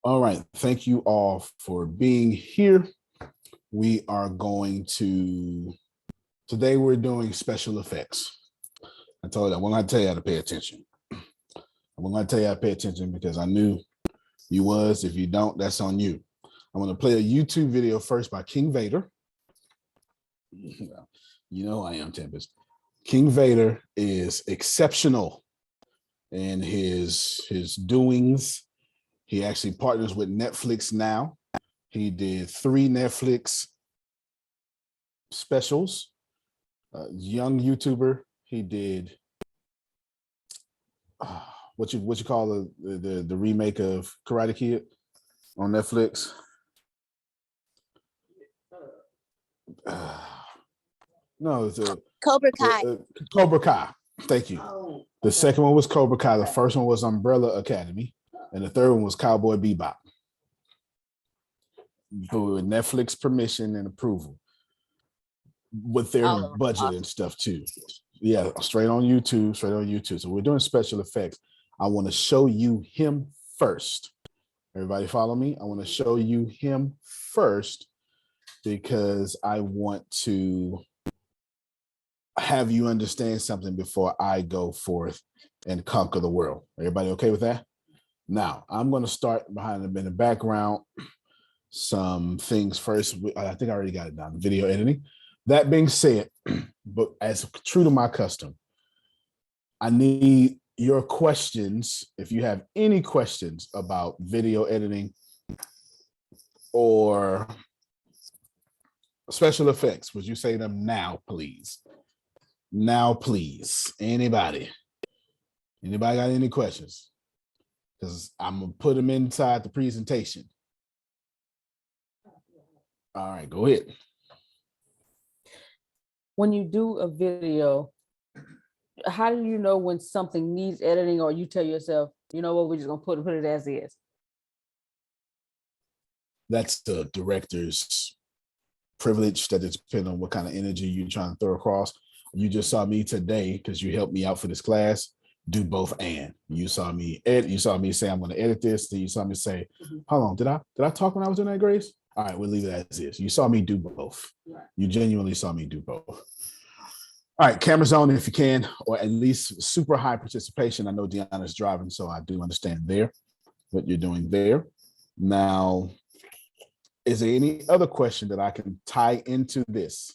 All right. Thank you all for being here. We are today we're doing special effects. I told you, I'm going to tell you how to pay attention. I'm going to tell you how to pay attention because I knew you was. If you don't, that's on you. I'm going to play a YouTube video first by King Vader. You know I am, Tempest. King Vader is exceptional in his doings. He actually partners with Netflix now. He did 3 Netflix specials. Young YouTuber. He did what you call the remake of Karate Kid on Netflix. No, it's Cobra Kai. Cobra Kai. Thank you. The second one was Cobra Kai. The first one was Umbrella Academy, and the third one was Cowboy Bebop. With Netflix permission and approval, with their budget and stuff too. Yeah, straight on YouTube. So we're doing special effects. I want to show you him first. Everybody follow me? I want to show you him first because I want to have you understand something before I go forth and conquer the world. Everybody okay with that? Now, I'm going to start behind them in the background. Some things first. I think I already got it down. Video editing. That being said, but as true to my custom, I need your questions. If you have any questions about video editing or special effects, would you say them now, please? Now, please. Anybody got any questions? Because I'm going to put them inside the presentation. All right, go ahead. When you do a video, how do you know when something needs editing, or you tell yourself, you know what, we're just gonna put it as is? That's the director's privilege. That it depends on what kind of energy you're trying to throw across. You just saw me today, because you helped me out for this class, do both and. You saw me edit, you saw me say I'm gonna edit this, then you saw me say, hold on, did I talk when I was doing that, Grace? All right, we'll leave it as is. You saw me do both. You genuinely saw me do both. All right, cameras on if you can, or at least super high participation. I know Deanna's driving, so I do understand there what you're doing there. Now, is there any other question that I can tie into this?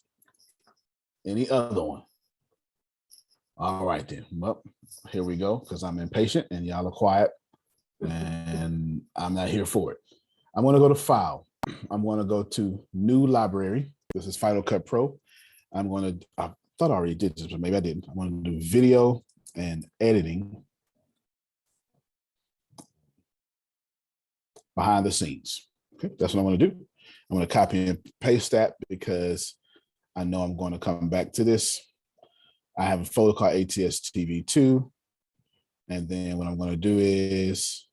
Any other one? All right, then. Well, here we go, because I'm impatient and y'all are quiet, and I'm not here for it. I'm going to go to File. I'm going to go to New Library. This is Final Cut Pro. I thought I already did this, but maybe I didn't. I'm going to do Video and Editing behind the scenes. Okay, that's what I'm going to do. I'm going to copy and paste that because I know I'm going to come back to this. I have a folder called ATS TV2. And then what I'm going to do is,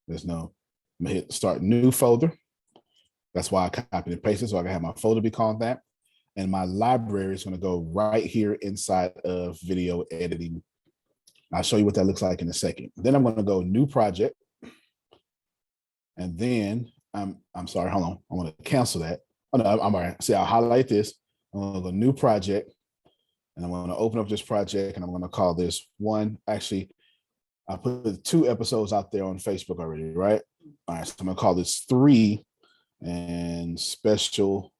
I'm going to hit Start New Folder. That's why I copied and pasted, so I can have my folder be called that. And my library is going to go right here inside of video editing. I'll show you what that looks like in a second. Then I'm going to go New Project. And then, I'm sorry, hold on. I'm going to cancel that. Oh, no, I'm all right. See, I'll highlight this. I'm going to go New Project. And I'm going to open up this project, and I'm going to call this one. Actually, I put 2 episodes out there on Facebook already, right? All right, so I'm going to call this 3 and Special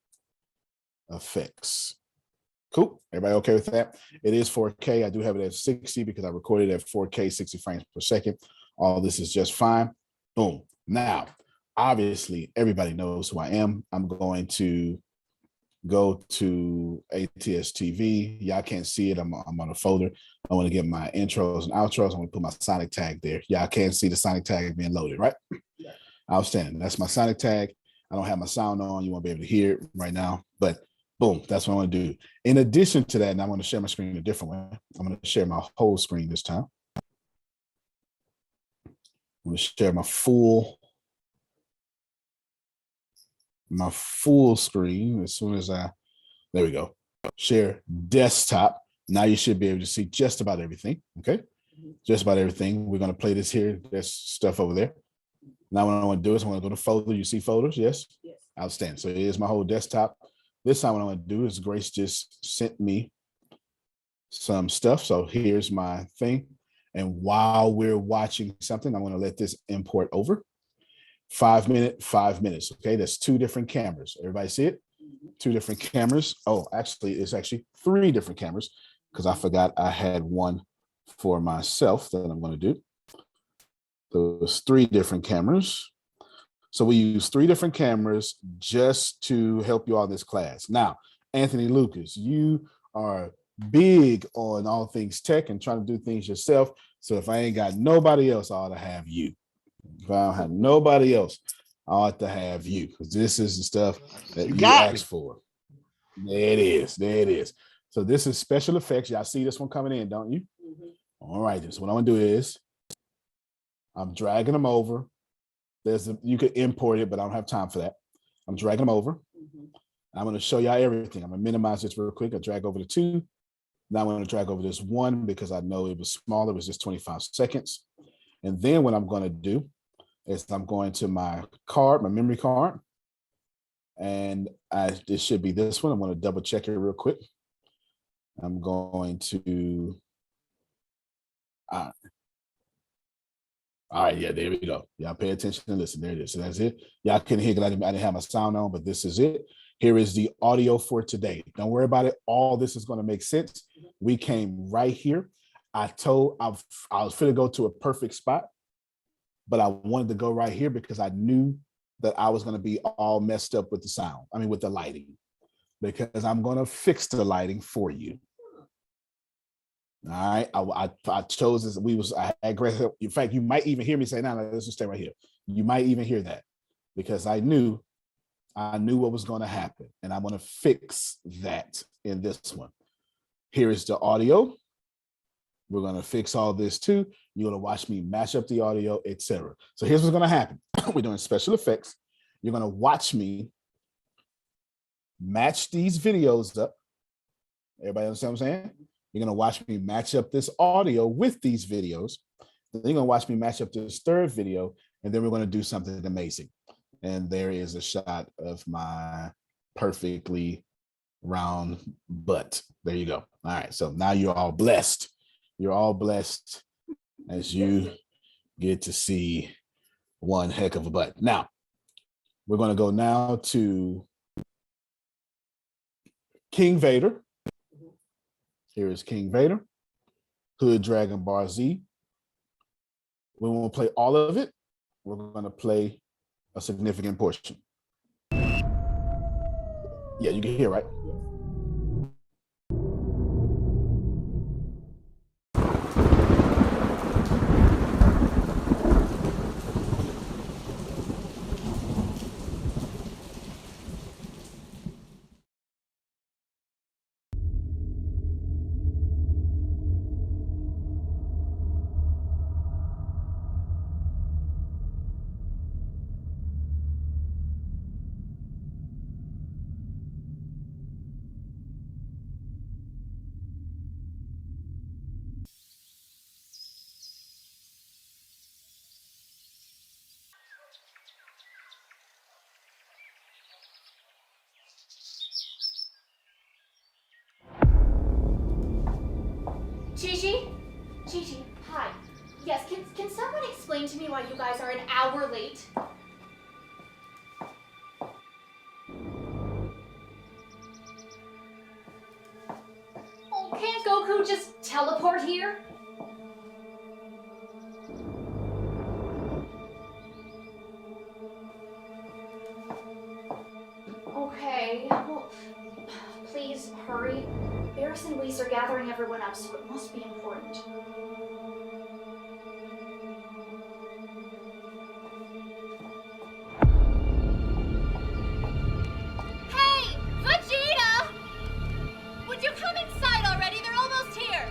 Effects. Cool. Everybody okay with that? It is 4K. I do have it at 60 because I recorded at 4K, 60 frames per second. All this is just fine. Boom. Now, obviously, everybody knows who I am. I'm going to go to ATS TV. Y'all can't see it. I'm on a folder. I want to get my intros and outros. I'm going to put my Sonic tag there. Y'all can't see the Sonic tag being loaded, right? Yeah. Outstanding. That's my Sonic tag. I don't have my sound on. You won't be able to hear it right now, but boom, that's what I want to do. In addition to that, and I'm going to share my screen a different way. I'm going to share my whole screen this time. I'm going to share my full screen as soon as there we go. Share desktop. Now you should be able to see just about everything. Okay. Just about everything. We're going to play this here. There's stuff over there. Now what I want to do is I want to go to folder. You see folders? Yes? Yes. Outstanding. So here's my whole desktop. This time what I want to do is Grace just sent me some stuff. So here's my thing. And while we're watching something, I'm going to let this import over. 5 minutes. Okay, that's 2 different cameras. Everybody see it? 2 different cameras. Oh, actually, it's actually 3 different cameras because I forgot I had one for myself that I'm going to do. So it's 3 different cameras. So we use 3 different cameras just to help you all this class. Now, Anthony Lucas, you are big on all things tech and trying to do things yourself. So if I ain't got nobody else, I ought to have you. If I don't have nobody else, I ought to have you because this is the stuff that you asked for. There it is. There it is. So this is special effects. Y'all see this one coming in, don't you? Mm-hmm. All right. So what I'm gonna do is I'm dragging them over. You could import it, but I don't have time for that. I'm dragging them over. Mm-hmm. I'm going to show y'all everything. I'm going to minimize this real quick. I drag over the 2. Now I'm going to drag over this 1 because I know it was smaller. It was just 25 seconds. And then what I'm going to do is I'm going to my card, my memory card. And this should be this one. I'm going to double check it real quick. I'm going to, all right, yeah, there we go. Y'all pay attention and listen. There it is. So that's it. Y'all couldn't hear because I didn't have my sound on, but this is it. Here is the audio for today. Don't worry about it. All this is going to make sense. We came right here. I was going to go to a perfect spot, but I wanted to go right here because I knew that I was going to be all messed up with the sound. I mean, with the lighting, because I'm going to fix the lighting for you. All right, I chose this. I had Grace. In fact, you might even hear me say, "No, let's just stay right here." You might even hear that because I knew what was going to happen, and I'm going to fix that in this one. Here is the audio. We're going to fix all this too. You're going to watch me match up the audio, etc. So here's what's going to happen. We're doing special effects. You're going to watch me match these videos up. Everybody understand what I'm saying? You're going to watch me match up this audio with these videos. Then you're going to watch me match up this 3rd video, and then we're going to do something amazing. And there is a shot of my perfectly round butt. There you go. All right. So now you're all blessed. You're all blessed as you get to see one heck of a butt. Now, we're going to go now to King Vader. Here is King Vader, Hood Dragon Bar Z. We won't play all of it. We're going to play a significant portion. Yeah, you can hear, right? Gigi, hi. Yes, can someone explain to me why you guys are an hour late? Oh, can't Goku just teleport here? Okay, well, please hurry. Barris and Whis are gathering everyone up, so it must be important. Hey, Vegeta! Would you come inside already? They're almost here.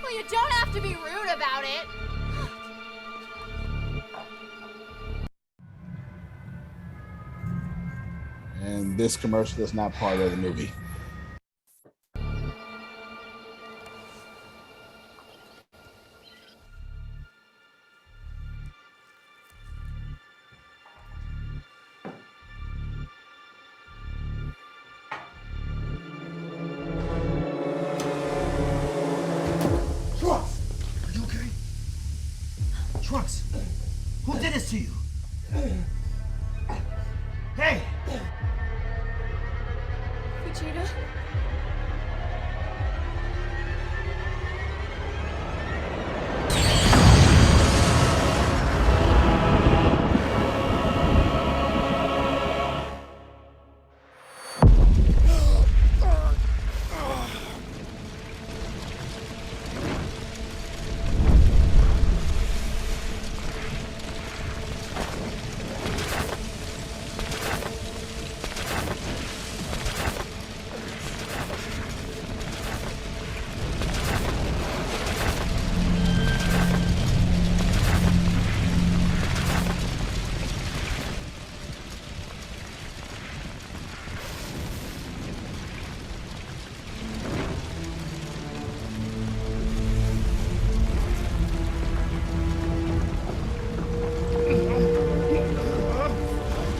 Well, you don't have to be rude about it. And this commercial is not part of the movie. did this to you? Hey! Vegeta?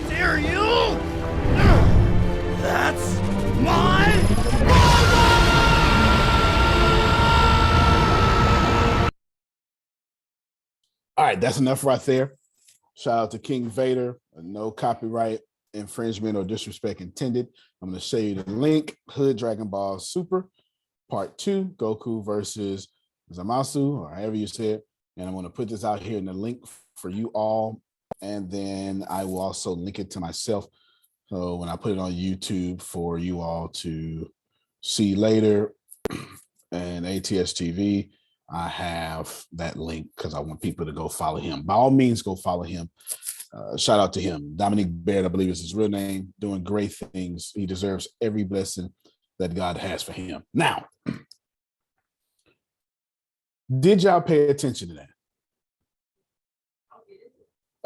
Dare you? That's my All right, that's enough right there. Shout out to King Vader. No copyright infringement or disrespect intended. I'm going to show you the link. Hood Dragon Ball Super Part 2, Goku versus Zamasu, or however you say it. And I'm going to put this out here in the link for you all. And then I will also link it to myself. So when I put it on YouTube for you all to see later and ATS TV, I have that link because I want people to go follow him. By all means, go follow him. Shout out to him. Dominique Baird, I believe is his real name, doing great things. He deserves every blessing that God has for him. Now, did y'all pay attention to that?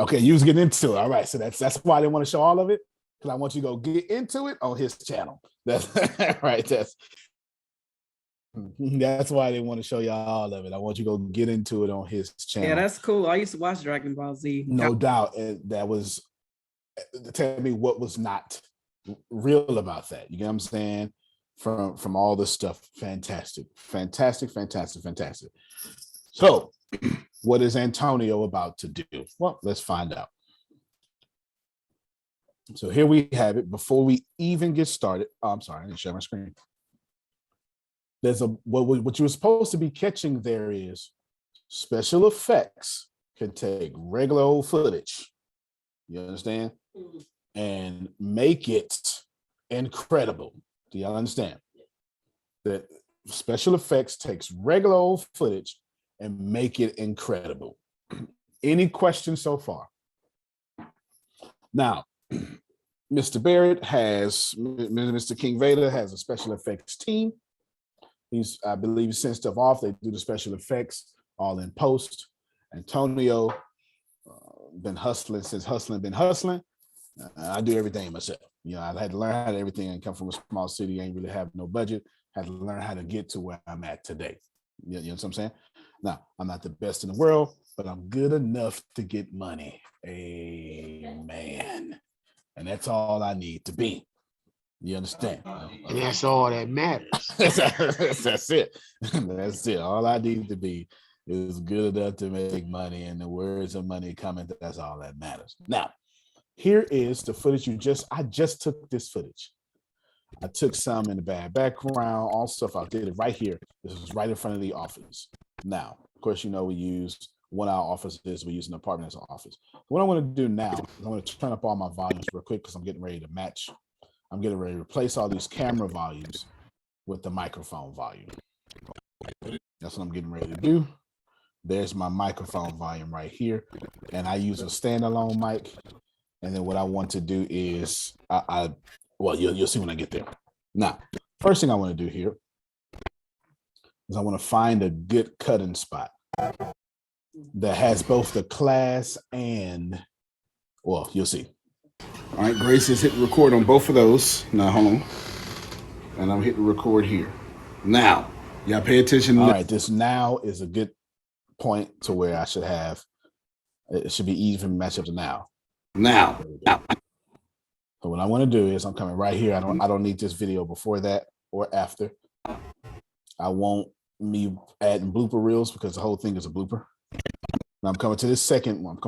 Okay, you was getting into it. All right, so that's why I didn't want to show all of it, because I want you to go get into it on his channel. That's right. That's why I didn't want to show y'all all of it. I want you to go get into it on his channel. Yeah, that's cool. I used to watch Dragon Ball Z. No doubt. That was, tell me what was not real about that. You get what I'm saying? From all this stuff. Fantastic. So what is Antonio about to do? Well, let's find out. So here we have it. Before we even get started, I'm sorry, I didn't share my screen. There's what you were supposed to be catching there is special effects can take regular old footage, you understand, and make it incredible. Do y'all understand that special effects takes regular old footage and make it incredible? Any questions so far? Now, Mr. Barrett has, Mr. King Vader has a special effects team. I believe, sent stuff off. They do the special effects all in post. Antonio been hustling since hustling been hustling. I do everything myself. You know, I had to learn how to everything and come from a small city, ain't really have no budget. Had to learn how to get to where I'm at today. You know what I'm saying? Now, I'm not the best in the world, but I'm good enough to get money. Amen. And that's all I need to be. You understand? And that's all that matters. That's it. That's it. All I need to be is good enough to make money, and the words of money coming. That's all that matters. Now, here is the footage I just took this footage. I took some in the bad background, all stuff. I did it right here. This was right in front of the office. Now, of course, you know, we use 1 hour offices. We use an apartment as an office. What I'm going to do now is I'm going to turn up all my volumes real quick because I'm getting ready to match. I'm getting ready to replace all these camera volumes with the microphone volume. That's what I'm getting ready to do. There's my microphone volume right here. And I use a standalone mic. And then what I want to do is, well, you'll see when I get there. Now, first thing I want to do here is I want to find a good cutting spot that has both the class and, well, you'll see. All right, Grace is hitting record on both of those. Now, hold on. And I'm hitting record here. Now, y'all pay attention. All right, this now is a good point to where I should have, it should be easy for me to match up to now. Now. So what I want to do is I'm coming right here. I don't need this video before that or after. I want me adding blooper reels because the whole thing is a blooper. Now I'm coming to this second one.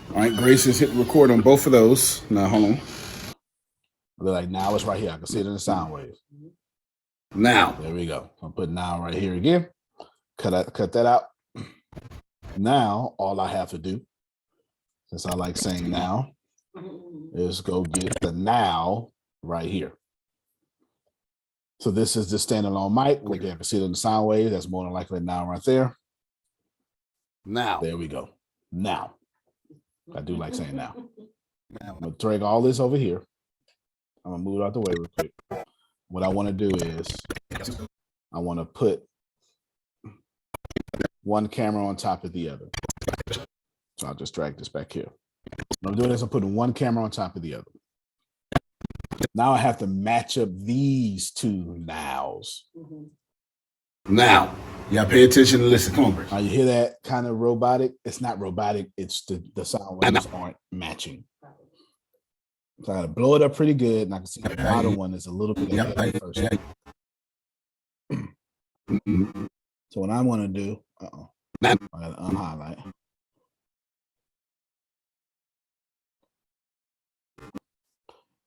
All right, Grace has hit record on both of those. Now, hold on. They're like, now it's right here. I can see it in the sound waves. Now, there we go. I'm putting now right here again. Cut that out. Now, all I have to do, since I like saying now, is go get the now right here. So this is the standalone mic. Again, I can see it in the sound wave. That's more than likely now right there. Now, there we go. Now. I do like saying now. I'm gonna drag all this over here. I'm gonna move it out the way real quick. What I want to do is I want to put one camera on top of the other. So I'll just drag this back here. When I'm doing this, I'm putting one camera on top of the other. Now I have to match up these two nows. Now, y'all pay attention and listen. Come on, Bruce. Now you hear that kind of robotic? It's not robotic. It's the sound waves aren't matching. So I gotta blow it up pretty good, and I can see the bottom one is a little bit ahead of the first one. So what I want to do, I gotta unhighlight.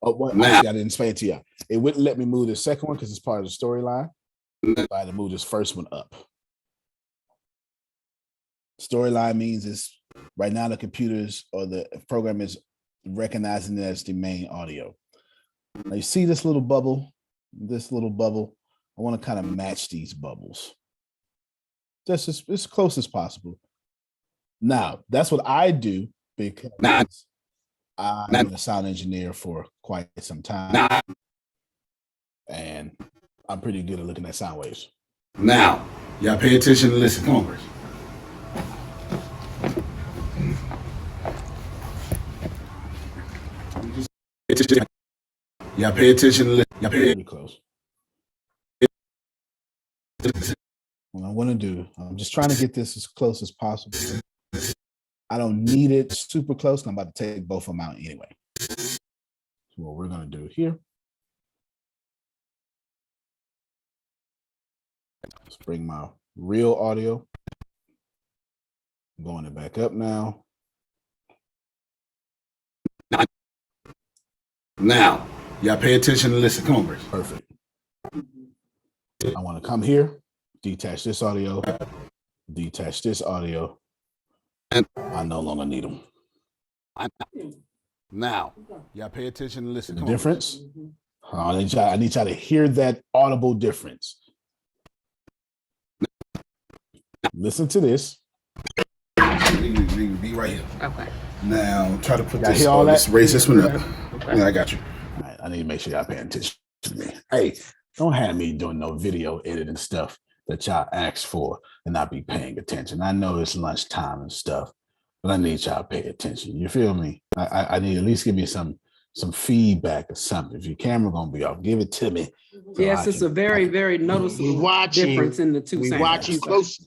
Oh, what? I didn't explain it to you. It wouldn't let me move the second one because it's part of the storyline. I had to move this first one up. Storyline means is right now the computers or the program is recognizing it as the main audio. Now you see this little bubble, I want to kind of match these bubbles. Just as close as possible. Now, that's what I do because I've been a sound engineer for quite some time. And I'm pretty good at looking at sound waves. Now, y'all pay attention and listen. Come on, Bruce. Y'all pay attention and listen. Y'all pay pretty close. What I want to do, I'm just trying to get this as close as possible. I don't need it super close. I'm about to take both of them out anyway. So what we're going to do here. Let's bring my real audio. I'm going it back up now. Now, y'all pay attention and listen. Come on, Bruce. Perfect. I want to come here, detach this audio, detach this audio, and I no longer need them. Now, y'all pay attention and listen. The difference? I need y'all to hear that audible difference. Listen to this. Be right here. Okay. Now try to put this. Hear all that? Let's raise this one up. Okay. Yeah, I got you. All right. I need to make sure y'all paying attention to me. Hey, don't have me doing no video editing stuff that y'all asked for and not be paying attention. I know it's lunchtime and stuff, but I need y'all to pay attention. You feel me? I need at least give me some feedback or something. If your camera gonna be off, give it to me. So yes, it's a very noticeable difference in the two sounds. We watching closely.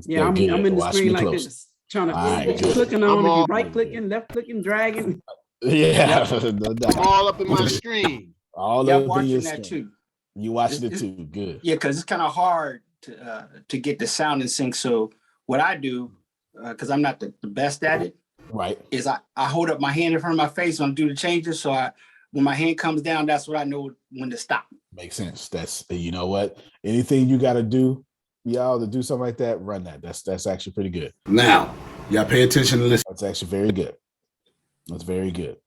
Yeah, I'm in the screen like this, trying to clicking on, right clicking, left clicking, dragging. Yeah, all up in my screen. All I'm watching that too. You watching it too? Good. Yeah, because it's kind of hard to get the sound in sync. So what I do, because I'm not the best at it, right, is I hold up my hand in front of my face when I do the changes. So when my hand comes down, that's what I know when to stop. Makes sense. That's, you know what? Anything you got to do, y'all, to do something like that, run that. That's actually pretty good. Now, y'all pay attention and listen. That's actually very good. That's very good.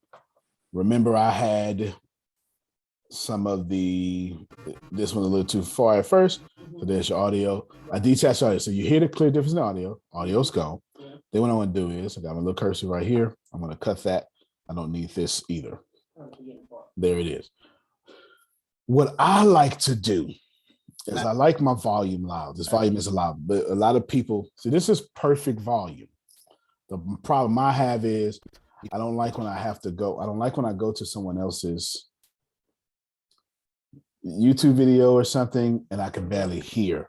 Remember, I had some of this one a little too far at first. So there's your audio. I detached audio. So you hear the clear difference in audio. Audio's gone. Then what I want to do is, I got my little cursor right here. I'm going to cut that. I don't need this either. There it is. What I like to do is I like my volume loud. This volume is loud, but a lot of people, see, this is perfect volume. The problem I have is I don't like when I go to someone else's YouTube video or something and I can barely hear.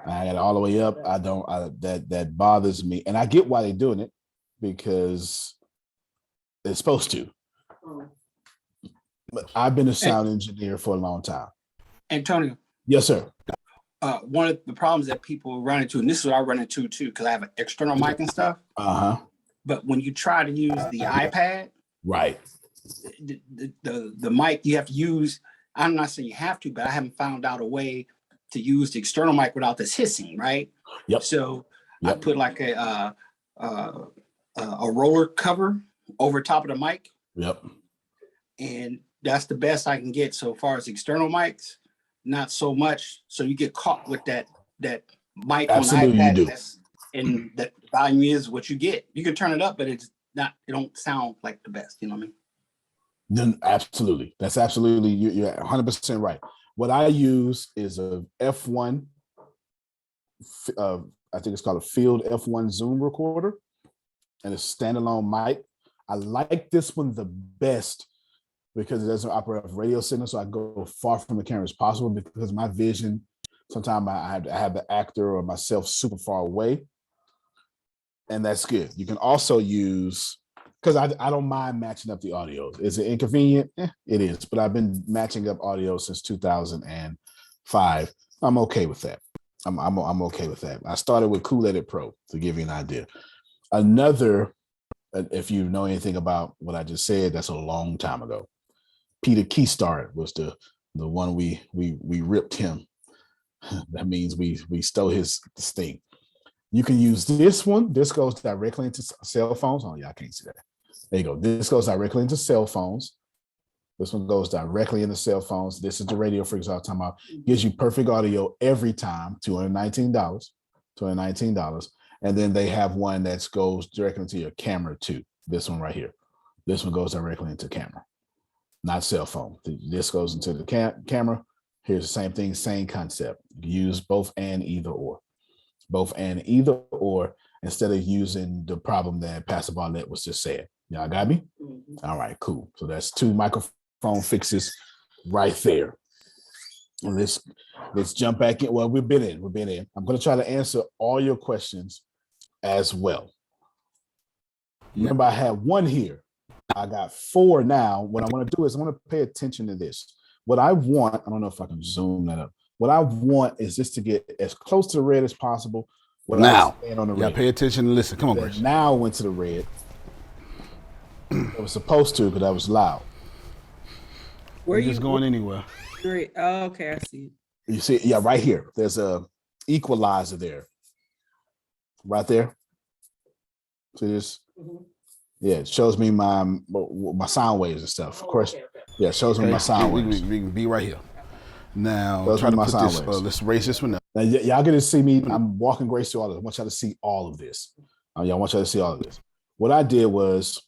I got it all the way up. That bothers me. And I get why they're doing it because they're supposed to. But I've been a sound engineer for a long time. Antonio. Yes, sir. one of the problems that people run into, and this is what I run into too, because I have an external mic and stuff. But when you try to use the iPad, right, the mic you have to use. I'm not saying you have to, but I haven't found out a way to use the external mic without this hissing, right? Yep. So I put like a roller cover over top of the mic. Yep. And that's the best I can get so far as external mics. Not so much. So you get caught with that mic Absolutely, on the iPad. you do. And the volume is what you get. You can turn it up, but it's not. It don't sound like the best. You know what I mean? Then absolutely, that's absolutely you're 100% right. What I use is a F1. I think it's called a Field F1 Zoom recorder, and a standalone mic. I like this one the best because it doesn't operate off radio signal, so I go far from the camera as possible because my vision, sometimes I have the actor or myself super far away, and that's good. You can also use, because I don't mind matching up the audio. Is it inconvenient? It is, but I've been matching up audio since 2005. I'm okay with that. I'm okay with that. I started with Cool Edit Pro to give you an idea. Another, if you know anything about what I just said, that's a long time ago. Peter Keystart was the one we ripped him. That means we stole his thing. You can use this one. This goes directly into cell phones. Oh, yeah, I can't see that. There you go. This goes directly into cell phones. This one goes directly into cell phones. This is the radio frequency I was talking about. Gives you perfect audio every time, $219. And then they have one that goes directly into your camera too. This one right here. This one goes directly into camera, not cell phone. This goes into the camera. Here's the same thing, same concept. You can use both and either or. Both and either or, instead of using the problem that Pastor Barnett was just saying. Y'all got me? Mm-hmm. All right, cool. So that's 2 microphone fixes right there. And let's jump back in. Well, we've been in. I'm going to try to answer all your questions as well. Remember, I had 1 here. I got 4 now. What I want to do is I want to pay attention to this. What I want, I don't know if I can zoom that up. What I want is just to get as close to the red as possible. Now, on the red. Pay attention and listen. Come on, Grace. Now went to the red. It was supposed to, because I was loud. Where you just going anywhere? Great. Oh, okay, I see. You see, yeah, right here. There's a equalizer there. Right there. See this? Mm-hmm. Yeah, it shows me my sound waves and stuff. Of course, yeah, it shows me my sound waves. We can be right here. Now, try to put this, let's raise this one up. Now, y'all get to see me. I'm walking Grace through all of this. I want y'all to see all of this. Y'all want y'all to see all of this. What I did was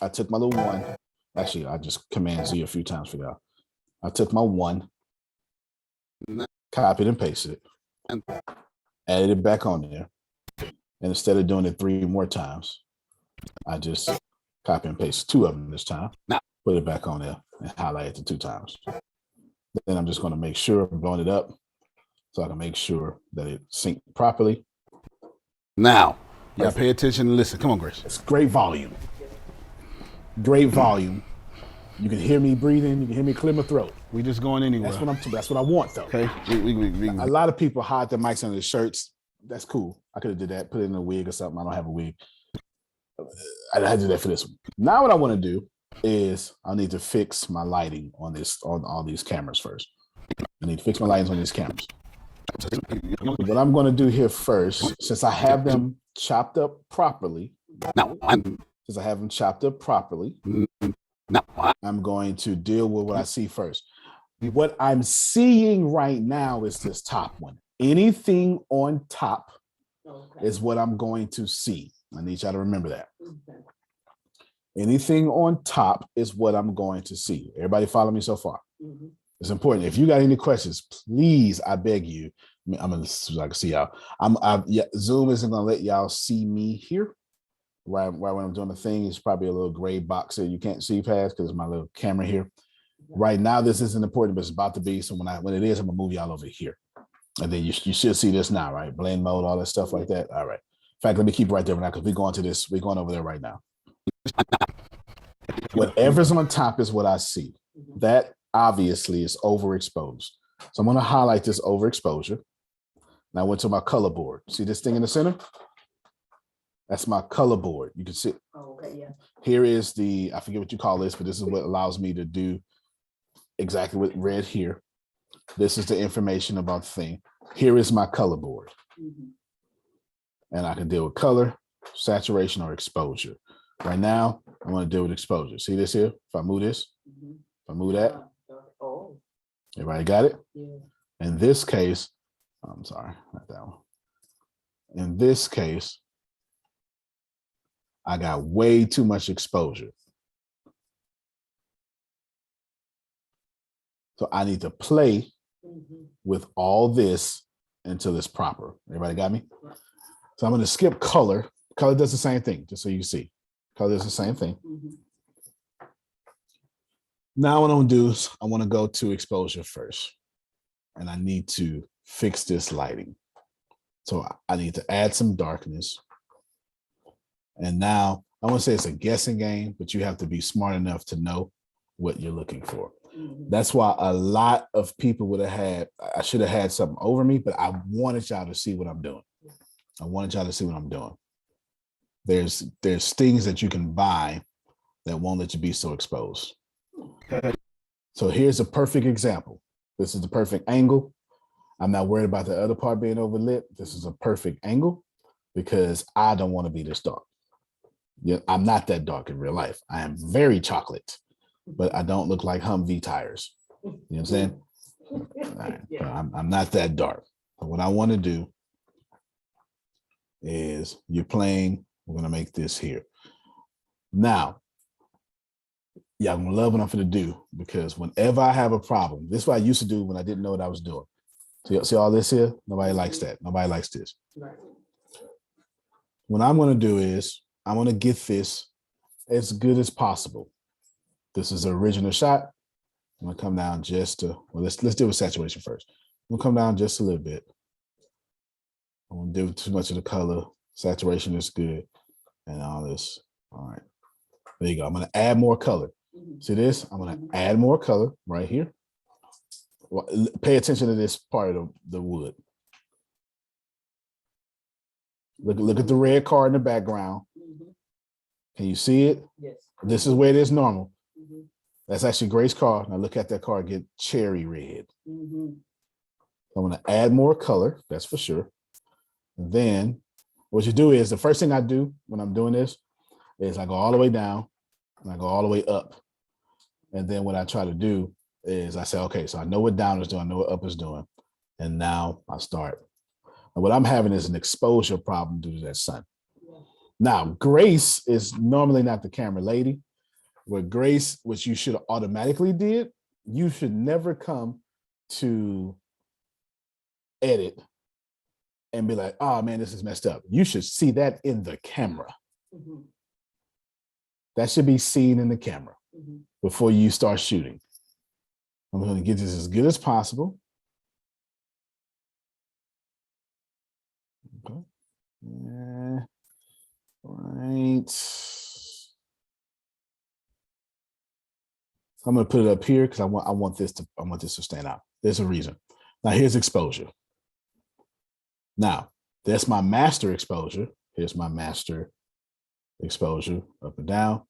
I took my little 1. Actually, I just Command Z a few times for y'all. I took my 1, copied and pasted it, added it back on there. And instead of doing it 3 more times, I just copy and paste 2 of them this time. Now, put it back on there and highlight it 2 times. Then I'm just going to make sure I'm blowing it up so I can make sure that it synced properly. Now, pay attention and listen. Come on, Grace. It's great volume. Great volume. You can hear me breathing. You can hear me clear my throat. We just going anywhere. That's what I want, though. Okay. A lot of people hide their mics under their shirts. That's cool. I could have did that. Put it in a wig or something. I don't have a wig. I had to do that for this one. Now what I want to do is I need to fix my lighting on all these cameras first. I need to fix my lighting on these cameras. What I'm going to do here first, since I have them chopped up properly, I'm going to deal with what I see first. What I'm seeing right now is this top one. Anything on top is what I'm going to see. I need y'all to remember that. Anything on top is what I'm going to see. Everybody follow me so far? Mm-hmm. It's important. If you got any questions, please, I beg you. I'm gonna so I can see y'all. Zoom isn't gonna let y'all see me here. Right when I'm doing the thing, it's probably a little gray box that you can't see past because my little camera here. Right now, this isn't important, but it's about to be. So when it is, I'm gonna move y'all over here, and then you should see this now, right? Blend mode, all that stuff like that. All right. In fact, let me keep it right there now because we're going to this. We're going over there right now. Whatever's on top is what I see. That obviously is overexposed. So I'm going to highlight this overexposure. And I went to my color board. See this thing in the center? That's my color board. You can see. Oh, okay, yeah. Here is I forget what you call this, but this is what allows me to do exactly what red here. This is the information about the thing. Here is my color board. Mm-hmm. And I can deal with color, saturation, or exposure. Right now, I want to deal with exposure. See this here? If I move this, Mm-hmm. if I move that, Oh, everybody got it? yeah. In this case, I'm sorry, not that one. In this case, I got way too much exposure. So I need to play with all this until it's proper. Everybody got me? So I'm going to skip color. Color does the same thing, just so you see. Color does the same thing. Now what I'm going to do is I want to go to exposure first. And I need to fix this lighting. So I need to add some darkness. And now I want to say it's a guessing game, but you have to be smart enough to know what you're looking for. That's why a lot of people would have had, I should have had something over me, but I wanted y'all to see what I'm doing. I wanted y'all to see what I'm doing. There's things that you can buy that won't let you be so exposed. So here's a perfect example. This is the perfect angle. I'm not worried about the other part being overlit. This is a perfect angle because I don't want to be this dark. Yeah, I'm not that dark in real life. I am very chocolate, but I don't look like Humvee tires. You know what I'm saying? Right. I'm not that dark. But what I want to do is you're playing. We're going to make this here. Now, yeah, I'm going to love what I'm going to do because whenever I have a problem, this is what I used to do when I didn't know what I was doing. See all this here? Nobody likes that. Nobody likes this. Right. What I'm going to do is I'm going to get this as good as possible. This is the original shot. I'm going to come down just to, well, let's deal with saturation first. I'm going to come down just a little bit. I won't do too much of the color. Saturation is good and all this. All right. There you go. I'm going to add more color. See this? I'm going to add more color right here. Well, pay attention to this part of the wood. Look at the red car in the background. Can you see it? Yes. This is where it is normal. That's actually Grace's car. Now look at that car get cherry red. I'm going to add more color. That's for sure. And then what you do is the first thing I do when I'm doing this is I go all the way down and I go all the way up. And then what I try to do is I say, okay, so I know what down is doing, I know what up is doing. And now I start. And what I'm having is an exposure problem due to that sun. Now, Grace is normally not the camera lady. With Grace, which you should have automatically did, you should never come to edit and be like, oh man, this is messed up. You should see that in the camera. That should be seen in the camera before you start shooting. I'm going to get this as good as possible. Okay. Right. I'm going to put it up here because I want this to stand out. There's a reason. Now here's exposure. Now that's my master exposure. Here's my master exposure up and down.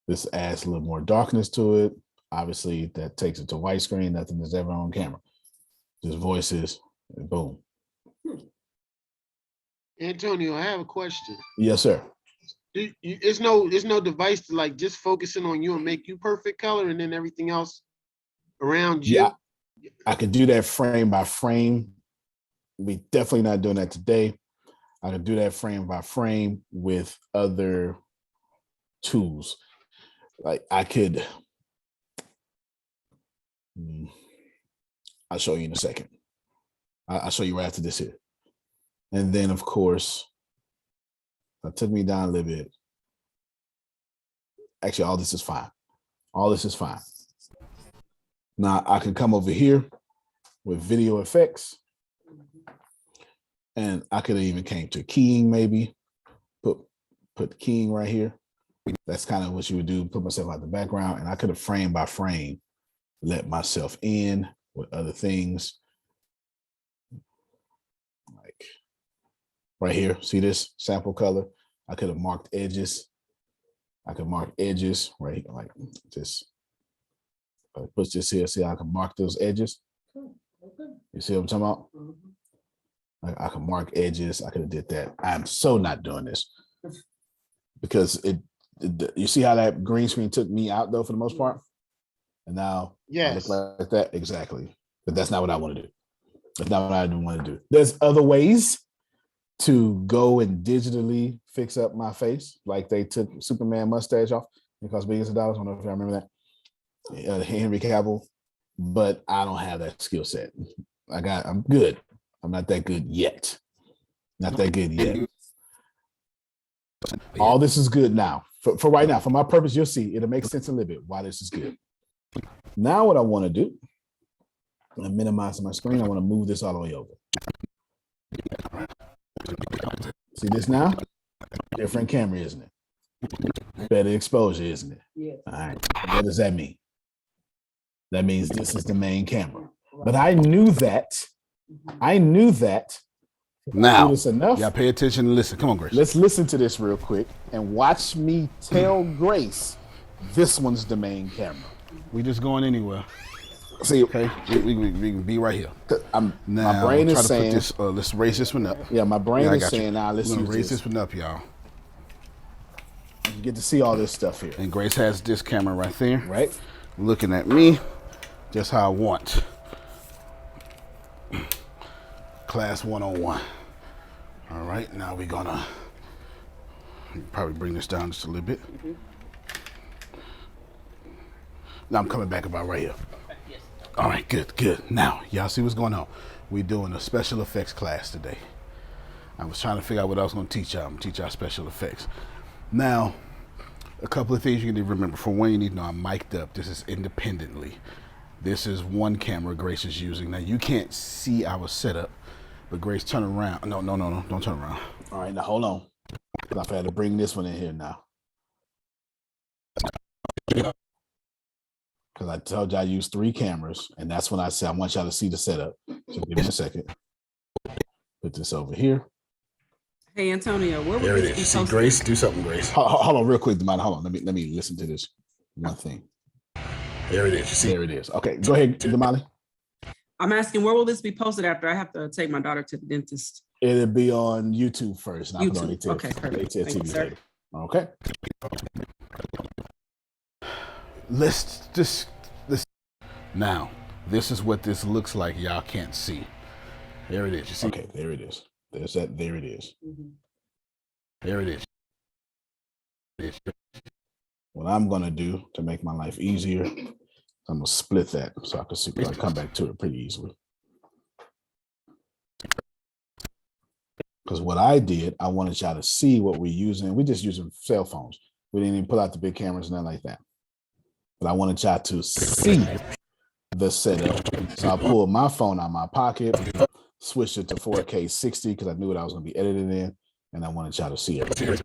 This adds a little more darkness to it. Obviously, that takes it to widescreen. Nothing is ever on camera. Just voices, and boom. Antonio, I have a question. Yes, sir. It's no device to like just focusing on you and make you perfect color, and then everything else around you. Yeah, I could do that frame by frame. We definitely not doing that today. I could do that frame by frame with other tools. Like I could. I'll show you in a second. I'll show you right after this here. And then, of course, that took me down a little bit. Actually, all this is fine. All this is fine. Now, I can come over here with video effects. And I could have even came to keying maybe. Put keying right here. That's kind of what you would do, put myself out the background. And I could have frame by frame let myself in with other things. right here. See this sample color? I could have marked edges. I could mark edges right here, like this. Push this here. See how I can mark those edges? You see what I'm talking about? I can mark edges. I could have did that. I'm so not doing this because you see how that green screen took me out though for the most part? And now I look like that. Exactly. But that's not what I want to do. That's not what I want to do. There's other ways to go and digitally fix up my face. Like they took Superman mustache off. It cost millions of dollars. I don't know if y'all remember that. Henry Cavill. But I don't have that skill set. I'm good. I'm not that good yet. Not that good yet. All this is good now. For right now, for my purpose, you'll see it'll make sense a little bit why this is good. Now what I want to do, I'm minimizing my screen. I want to move this all the way over. See this now? Different camera, isn't it? Better exposure, isn't it? Yeah. All right. What does that mean? That means this is the main camera. But I knew that. Now, this enough. y'all pay attention and listen. Come on, Grace. Let's listen to this real quick and watch me tell Grace this one's the main camera. We just going anywhere. See, okay, we can be right here. My brain is saying, let's raise this one up. Yeah, my brain is saying, now let's raise this one up, y'all. You get to see all this stuff here. And Grace has this camera right there. Right. Looking at me, just how I want. Class 101. All right, now we're gonna probably bring this down just a little bit. Now I'm coming back about right here. All right, good. Now, y'all see what's going on. We're doing a special effects class today. I was trying to figure out what I was gonna teach y'all. I'm gonna teach y'all special effects. Now, a couple of things you need to remember. For one, you need to know I'm mic'd up. This is independently. This is one camera Grace is using. Now, you can't see our setup, but Grace, turn around. No, don't turn around. All right, now hold on. I've had to bring this one in here now. Because I told you I use 3 cameras, and that's when I said I want y'all to see the setup. So give me a second. Put this over here. Hey, Antonio, where There would it this be is. See, posted? Grace, do something, Grace. Hold on real quick, Demond. Hold on. Let me listen to this one thing. There it is. You see? There it is. Okay, go ahead, Damali. I'm asking, where will this be posted after I have to take my daughter to the dentist? It'll be on YouTube first. Not on YouTube. ATS. Okay, perfect. ATS Thank you, TV sir. later. Okay. Let's now. This is what this looks like. Y'all can't see. There it is. You see? Okay, there it is. There's that. There it is. There it is. What I'm gonna do to make my life easier, I'm gonna split that so I can see. I can come back to it pretty easily. Because what I did, I wanted y'all to see what we're using. We're just using cell phones. We didn't even pull out the big cameras, nothing like that. But I wanted y'all to see the setup. So I pulled my phone out of my pocket, switched it to 4K 60 because I knew what I was going to be editing in, and I wanted y'all to see everything.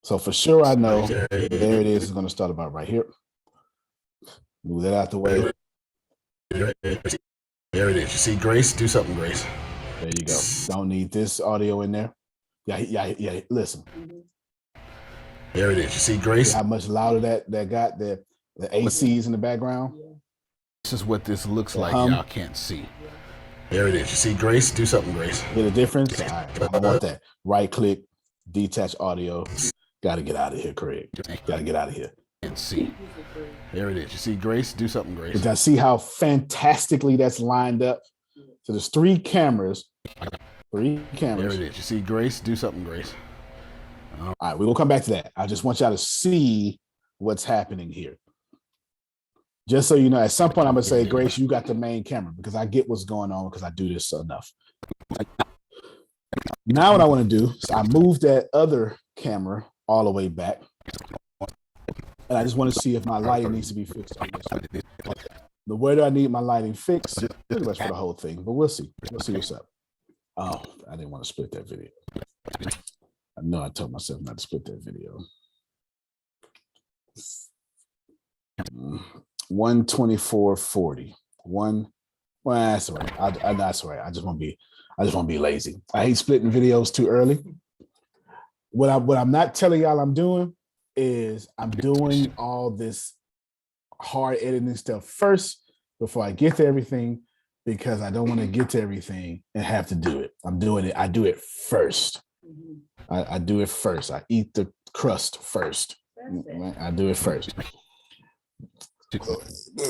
So for sure, I know there it is. It's going to start about right here. Move that out the way. There it is. You see, Grace? Do something, Grace. There you go. Don't need this audio in there. Yeah. Listen. There it is. You see, Grace? See how much louder that got the ACs in the background? This is what this looks like. Y'all can't see. There it is. You see, Grace? Do something, Grace. Hear the difference? All right, I want that. Right click, detach audio. Got to get out of here, Craig. Got to get out of here. Can't see. There it is. You see, Grace? Do something, Grace. Did I see how fantastically that's lined up? So there's 3 cameras. 3 cameras. There it is. You see, Grace? Do something, Grace. All right, we will come back to that. I just want y'all to see what's happening here. Just so you know, at some point I'm gonna say, Grace, you got the main camera because I get what's going on because I do this enough. Now what I want to do is I move that other camera all the way back. And I just want to see if my lighting needs to be fixed on this. The where do I need my lighting fixed? Pretty much for the whole thing, but we'll see. We'll see what's up. Oh, I didn't want to split that video. I know I told myself not to split that video. 124.40. Well, that's all right. That's all right. I just want to be. I just want to be lazy. I hate splitting videos too early. What I'm not telling y'all I'm doing is I'm doing all this hard editing stuff first before I get to everything, because I don't want to get to everything and have to do it. I'm doing it. I do it first. I do it first. I eat the crust first. I do it first.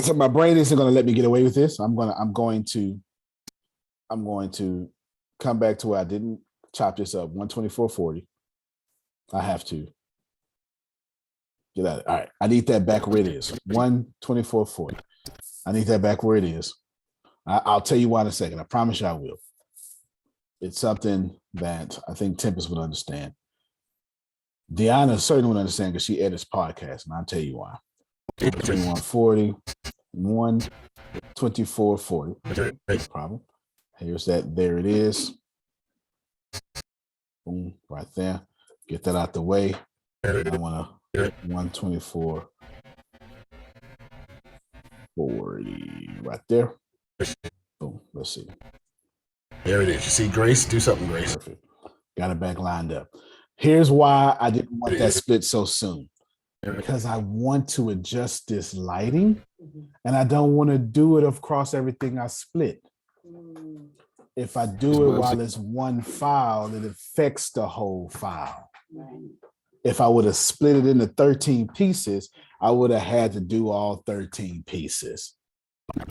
So my brain isn't going to let me get away with this. I'm going to come back to where I didn't chop this up. 124.40. I have to get at it. All right. I need that back where it is. 124.40. I need that back where it is. I'll tell you why in a second. I promise you I will. It's something that I think Tempest would understand. Deanna certainly would understand because she edits podcasts, and I'll tell you why. 2140, 124.40. No problem. Here's that. There it is. Boom, right there. Get that out the way. I want to 124.40 right there. Boom. Let's see. There it is. You see Grace? Do something, Grace. Perfect. Got it back lined up. Here's why I didn't want that split so soon. Because I want to adjust this lighting, and I don't want to do it across everything I split. If I do it while it's one file, it affects the whole file. If I would have split it into 13 pieces, I would have had to do all 13 pieces.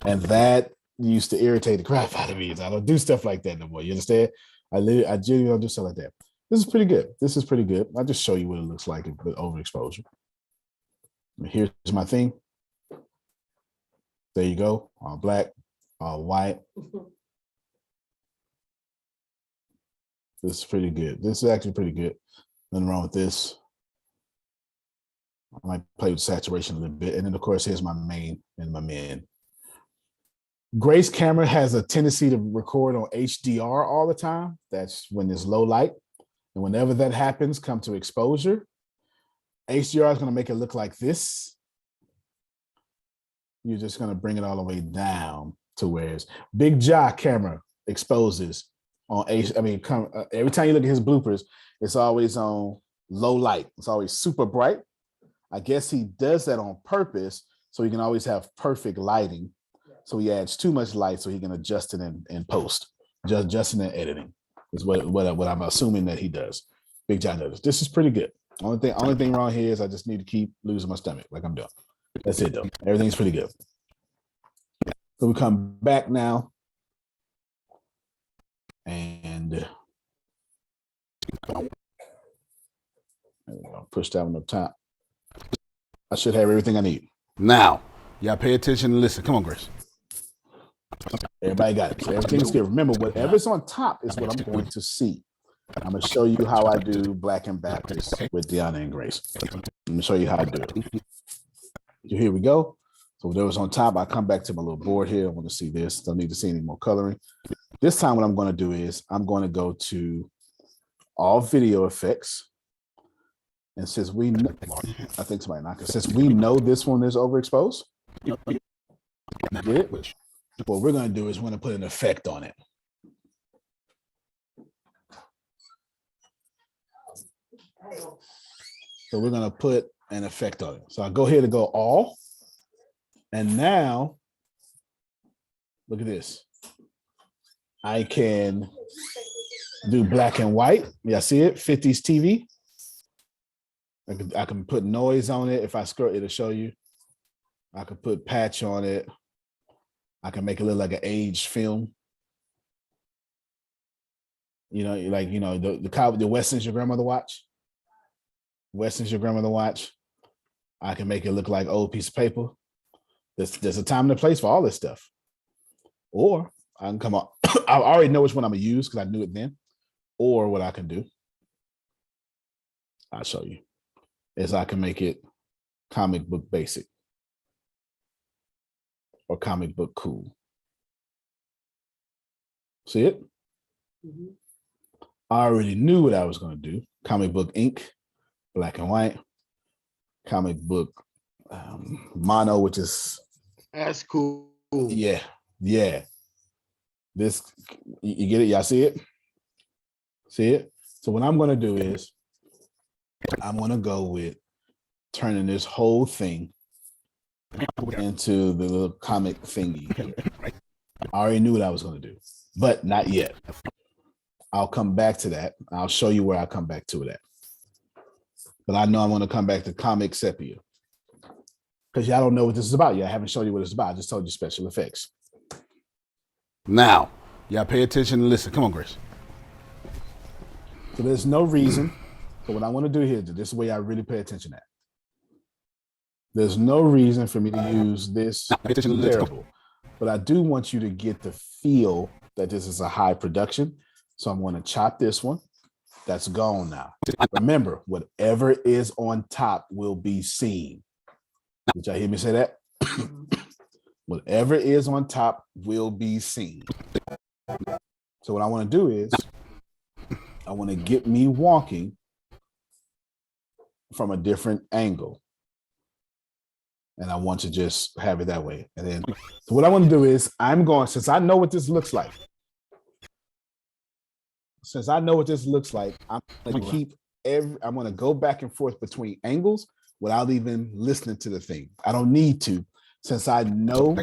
And that used to irritate the crap out of me. I don't do stuff like that no more. You understand? I genuinely don't do stuff like that. This is pretty good. This is pretty good. I'll just show you what it looks like with overexposure. Here's my thing. There you go. All black, all white. This is pretty good. This is actually pretty good. Nothing wrong with this. I might play with saturation a little bit. And then, of course, here's my main and my min. Grace camera has a tendency to record on HDR all the time. That's when there's low light. And whenever that happens, come to exposure. HDR is going to make it look like this. You're just going to bring it all the way down to where it's Big Jaw camera exposes on every time you look at his bloopers, it's always on low light. It's always super bright. I guess he does that on purpose so he can always have perfect lighting. So he adds too much light so he can adjust it in post, adjusting and editing is what I'm assuming that he does. Big Jaw does. This is pretty good. Only thing wrong here is I just need to keep losing my stomach like I'm doing. That's it though. Everything's pretty good. So we come back now and push that one up top. I should have everything I need. Now, y'all pay attention and listen. Come on, Grace. Everybody got it. So everything's good. Remember, whatever's on top is what I'm going to see. I'm going to show you how I do Black and Baptist with Deanna and Grace. I'm going to show you how I do it. So here we go. So whatever's on top, I come back to my little board here. I want to see this. Don't need to see any more coloring. This time what I'm going to do is I'm going to go to all video effects. And since we know, I think somebody knocked it. Since we know this one is overexposed, get it? What we're going to do is we're going to put an effect on it. So we're going to put an effect on it. So I'll go here to go all. And now, look at this. I can do black and white. Yeah, see it? 50s TV. I can put noise on it. If I scroll, it'll show you. I can put patch on it. I can make it look like an aged film. You know, like, you know, the Westerns your grandmother watch. Westerns your grandmother watch. I can make it look like old piece of paper. There's a time and a place for all this stuff. Or I can come up. I already know which one I'm gonna use because I knew it then. Or what I can do, I'll show you, is I can make it comic book basic or comic book cool. See it? Mm-hmm. I already knew what I was gonna do. Comic book ink, black and white, comic book mono, which is that's cool. Yeah. This, you get it? Y'all see it? See it? So what I'm going to do is I'm going to go with turning this whole thing into the little comic thingy here. I already knew what I was going to do, but not yet. I'll come back to that. I'll show you where I come back to it at. But I know I'm going to come back to comic sepia because y'all don't know what this is about. Y'all haven't shown you what it's about. I just told you special effects. Now, y'all pay attention and listen. Come on, Grace. So there's no reason. So what I want to do here, this is where I really pay attention at. There's no reason for me to use this terrible, but I do want you to get the feel that this is a high production. So I'm going to chop this one. That's gone now. Remember, whatever is on top will be seen. Did y'all hear me say that? Whatever is on top will be seen. So what I want to do is I want to get me walking from a different angle. And I want to just have it that way. And then, so what I want to do is since I know what this looks like, I'm going to go back and forth between angles without even listening to the thing. I don't need to, since I know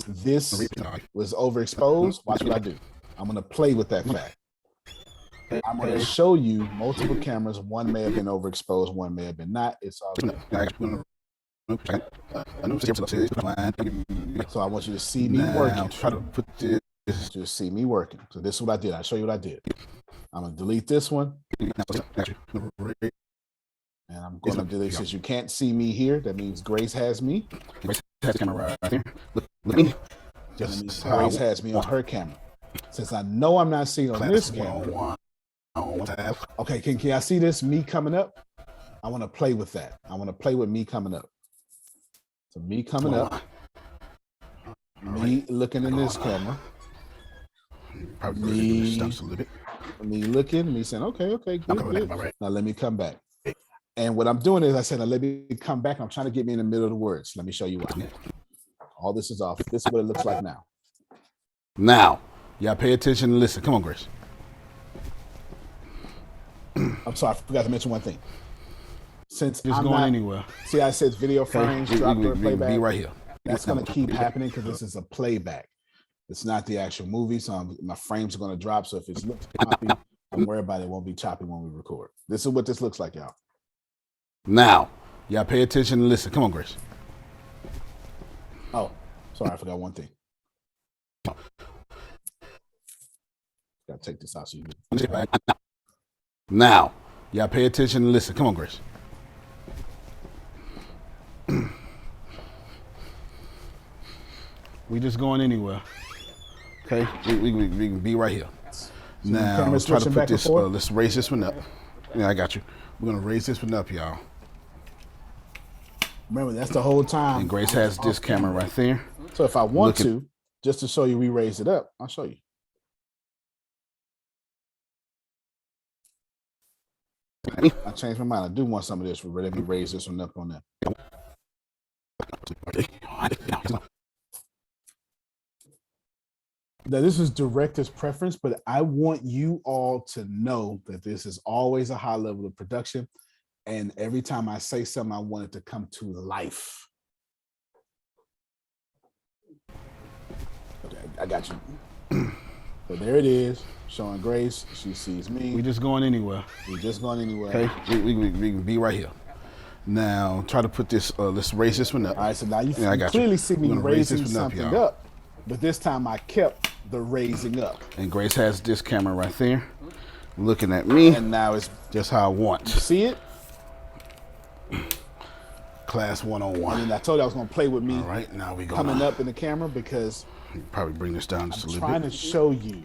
this was overexposed. Watch what I do. I'm going to play with that fact. I'm going to show you multiple cameras. One may have been overexposed, one may have been not. It's all good. So I want you to see me working. Try to put this. Just see me working. So this is what I did. I'll show you what I did. I'm going to delete this one. And I'm going to delete, since you can't see me here, that means Grace has me. Grace has the camera right here. Look at me. Just Grace has me on her camera. Since I know I'm not seen on this camera. Okay, can I see this, me coming up? I want to play with that. I want to play with me coming up. So me coming up, me looking in this camera, me looking, me saying, okay, good. Now let me come back. And what I'm doing is I said, now let me come back. I'm trying to get me in the middle of the words. Let me show you why. All this is off. This is what it looks like now. Now, y'all pay attention and listen. Come on, Grace. I'm sorry, I forgot to mention one thing. Since Just I'm going not, anywhere. See, I said video frames, drop or playback. Be right here. That's going to keep happening because this is a playback. It's not the actual movie, so my frames are going to drop. So if it looks choppy, don't worry about it. It won't be choppy when we record. This is what this looks like, y'all. Now, y'all pay attention and listen. Come on, Grace. Oh, sorry, I forgot one thing. Gotta take this out so you can. Now, y'all pay attention and listen. Come on, Grace. We just going anywhere. Okay, we can be right here. So now, let's try to put this, let's raise this one up. Yeah, I got you. We're gonna raise this one up, y'all. Remember, that's the whole time. And Grace has this camera right there. So if I want to, just to show you we raise it up, I'll show you. I changed my mind. I do want some of this. Let me raise this one up on that. Now, this is director's preference, but I want you all to know that this is always a high level of production. And every time I say something, I want it to come to life. Okay, I got you. So there it is, showing Grace. She sees me. We just going anywhere. We just going anywhere. Okay, we can be right here. Now, try to put this, let's raise this one up. All right, so now you clearly see me raising something up, but this time I kept the raising up. And Grace has this camera right there, looking at me. And now it's just how I want. You see it? Class 101. And I told you I was going to play with me. All right, now we coming up in the camera because probably bring this down just a little bit. I'm trying to show you.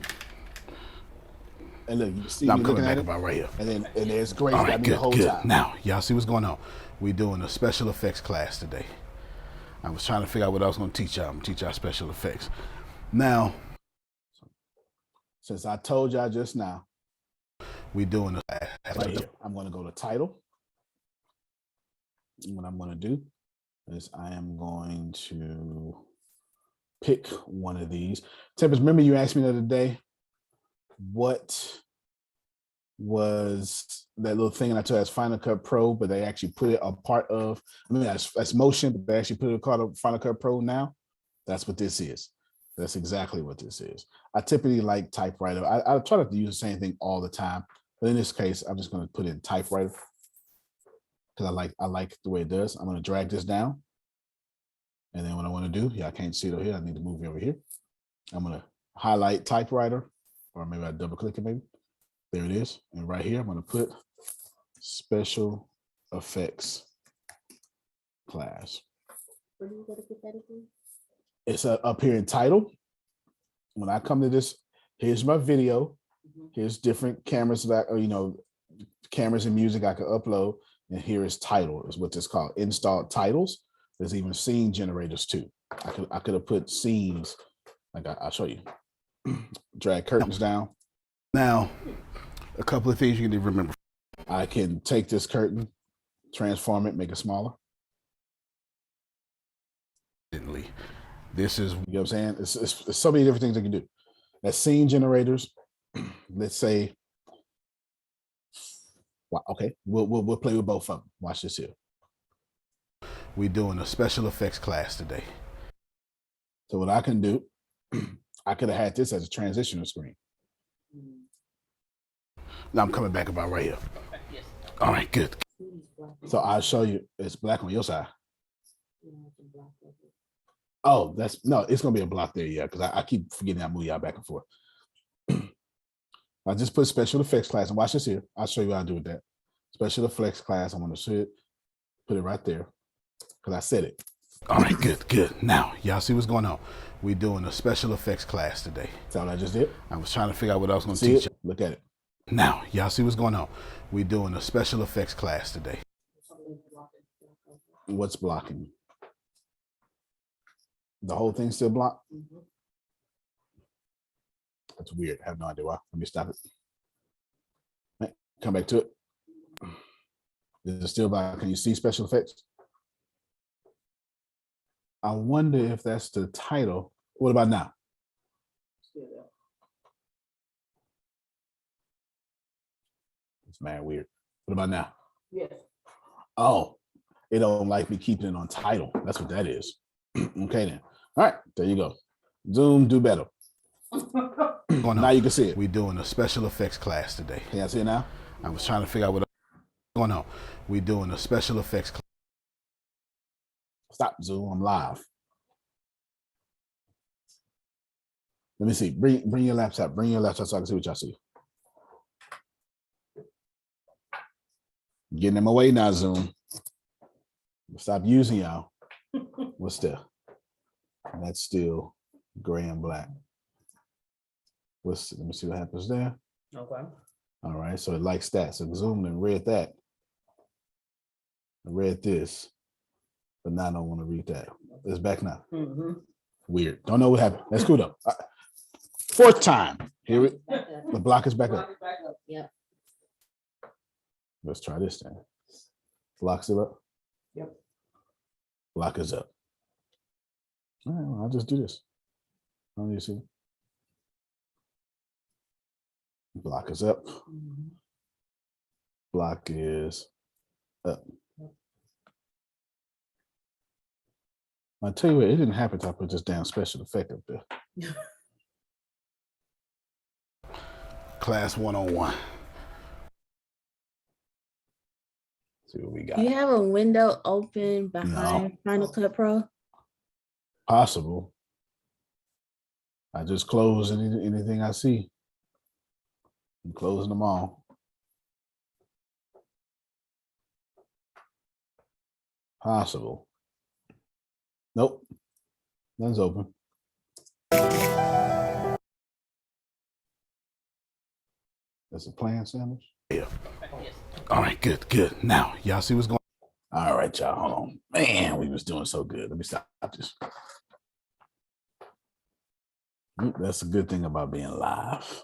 And look, you see I'm me coming looking back at it? about right here. And there's Grace All right, got me the whole time. Now, y'all see what's going on. We're doing a special effects class today. I was trying to figure out what I was going to teach y'all. I'm going to teach y'all special effects. Now, since I told y'all just now, we're doing a right here. I'm going to go to title. And what I'm going to do is I am going to pick one of these. Tempest, remember you asked me the other day, what was that little thing? And I told you that's Final Cut Pro, but they actually put it a part of, I mean, that's Motion, but they actually put it called Final Cut Pro now. That's what this is. That's exactly what this is. I typically like typewriter. I try not to use the same thing all the time, but in this case, I'm just going to put in typewriter because I like the way it does. I'm going to drag this down. And then what I want to do, I can't see it over here. I need to move it over here. I'm going to highlight typewriter, or maybe I double click it maybe. There it is. And right here, I'm going to put special effects class. Where do you go to put that again? It's up here in title. When I come to this, here's my video. Here's different cameras that, cameras and music I can upload. And here is title, is what this called. Installed titles. There's even scene generators too. I could have put scenes. Like I'll show you. Drag curtains down. Now, a couple of things you need to remember. I can take this curtain, transform it, make it smaller. This is, you know what I'm saying? It's so many different things I can do. That's scene generators. Let's say, well, okay, we'll play with both of them. Watch this here. We're doing a special effects class today. So what I can do, I could have had this as a transitional screen. Now I'm coming back about right here. All right, good. So I'll show you. It's black on your side. Oh, it's gonna be a block there, yeah, because I keep forgetting I move y'all back and forth. I just put special effects class, and watch this here. I'll show you what I do with that. Special effects class, I'm gonna put it right there, because I said it. All right, good. Now, y'all see what's going on. We're doing a special effects class today. Is that what I just did? I was trying to figure out what I was gonna teach you. Look at it. Now, y'all see what's going on. We're doing a special effects class today. What's blocking? The whole thing still blocked? That's weird. I have no idea why. Let me stop it. Right, come back to it. Is it still blocked? Can you see special effects? I wonder if that's the title. What about now? It's mad weird. What about now? Yes. Oh, it don't like me keeping it on title. That's what that is. Okay then. All right, there you go. Zoom, do better. Now you can see it. We're doing a special effects class today. Can I see it now? I was trying to figure out what's going on. We're doing a special effects class. Stop, Zoom. I'm live. Let me see. Bring your laptop. Bring your laptop so I can see what y'all see. Getting in my way now, Zoom. Stop using y'all. What's there? That's still gray and black. Let me see what happens there. Okay. All right, so it likes that. So Zoom and read that. I read this, but now I don't want to read that. It's back now. Weird. Don't know what happened. That's cool though. Fourth time. Here the block is back up. Yep. Let's try this then. Block still up? Yep. Block is up. All right, well, I'll just do this. I don't need to see. Block is up. Block is up. I'll tell you what, it didn't happen until I put this damn special effect up there. Class 101. See what we got. You have a window open behind Final Cut Pro? Possible. I just close anything I see. I'm closing them all. Possible. Nope. None's open. That's a plan, Sanders? Yeah. All right, good. Now, y'all see what's going on. All right, y'all. Hold on. Man, we was doing so good. Let me stop this. That's a good thing about being live.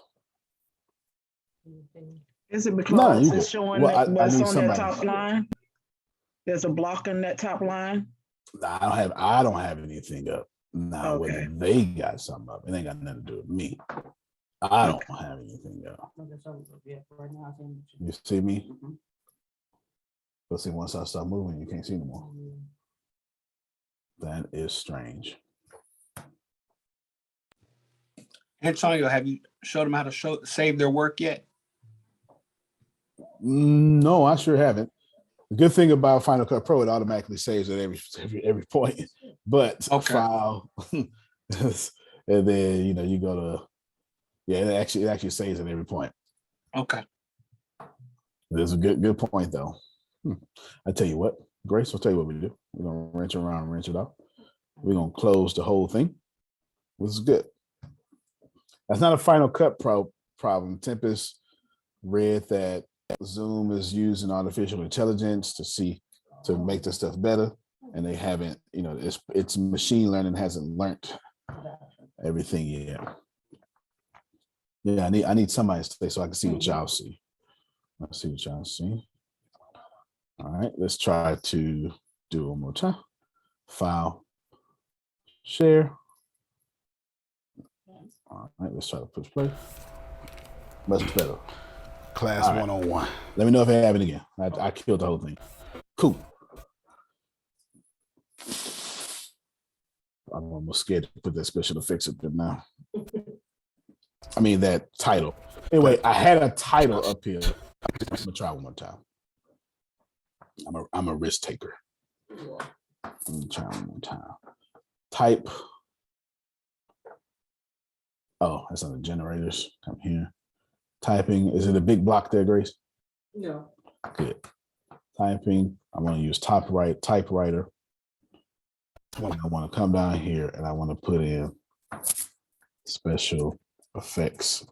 Is it because it's showing well, what's on that top line? There's a block on that top line. I don't have anything up. Now, Okay. whether they got something up, it ain't got nothing to do with me. I don't have anything up. You see me? But see, once I start moving, you can't see no more. That is strange. Antonio, have you showed them how to save their work yet? No, I sure haven't. The good thing about Final Cut Pro, it automatically saves at every point. But file, and then you go to it actually saves at every point. Okay. That's a good point though. I tell you what, Grace, I'll tell you what we do. We're gonna wrench around and wrench it out. We're gonna close the whole thing, which is good. That's not a Final Cut Pro problem. Tempest read that Zoom is using artificial intelligence to make the stuff better, and they haven't. It's machine learning hasn't learned everything yet. Yeah, I need somebody to stay so I can see what y'all see. Let's see what y'all see. All right, let's try to do it one more time. File, share. All right, let's try to push play. Much better. Class 101. Let me know if it happens again. I killed the whole thing. Cool. I'm almost scared to put that special effects up there now. I mean, that title. Anyway, I had a title up here. I'm gonna try one more time. I'm a risk taker. Let me try one more time. Type. Oh, that's on the generators. Come here. Typing. Is it a big block there, Grace? No. Good. Typing. I want to use typewriter. I want to come down here and I want to put in special effects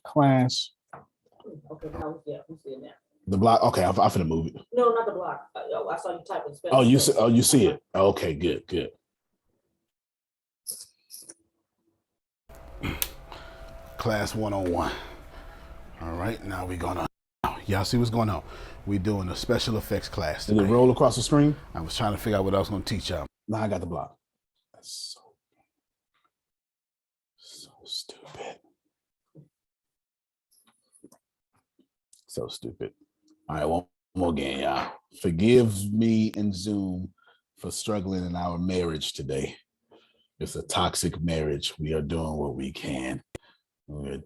class. Okay, now we see it now. The block. Okay, I'm finna move it. No, not the block. I saw you type in special. Oh, you see it. Okay, good. Class 101. All right, now y'all see what's going on. We're doing a special effects class today. Did it roll across the screen? I was trying to figure out what I was going to teach y'all. Now I got the block. That's so stupid. So stupid. All right, one more again, y'all. Forgive me and Zoom for struggling in our marriage today. It's a toxic marriage. We are doing what we can. I'm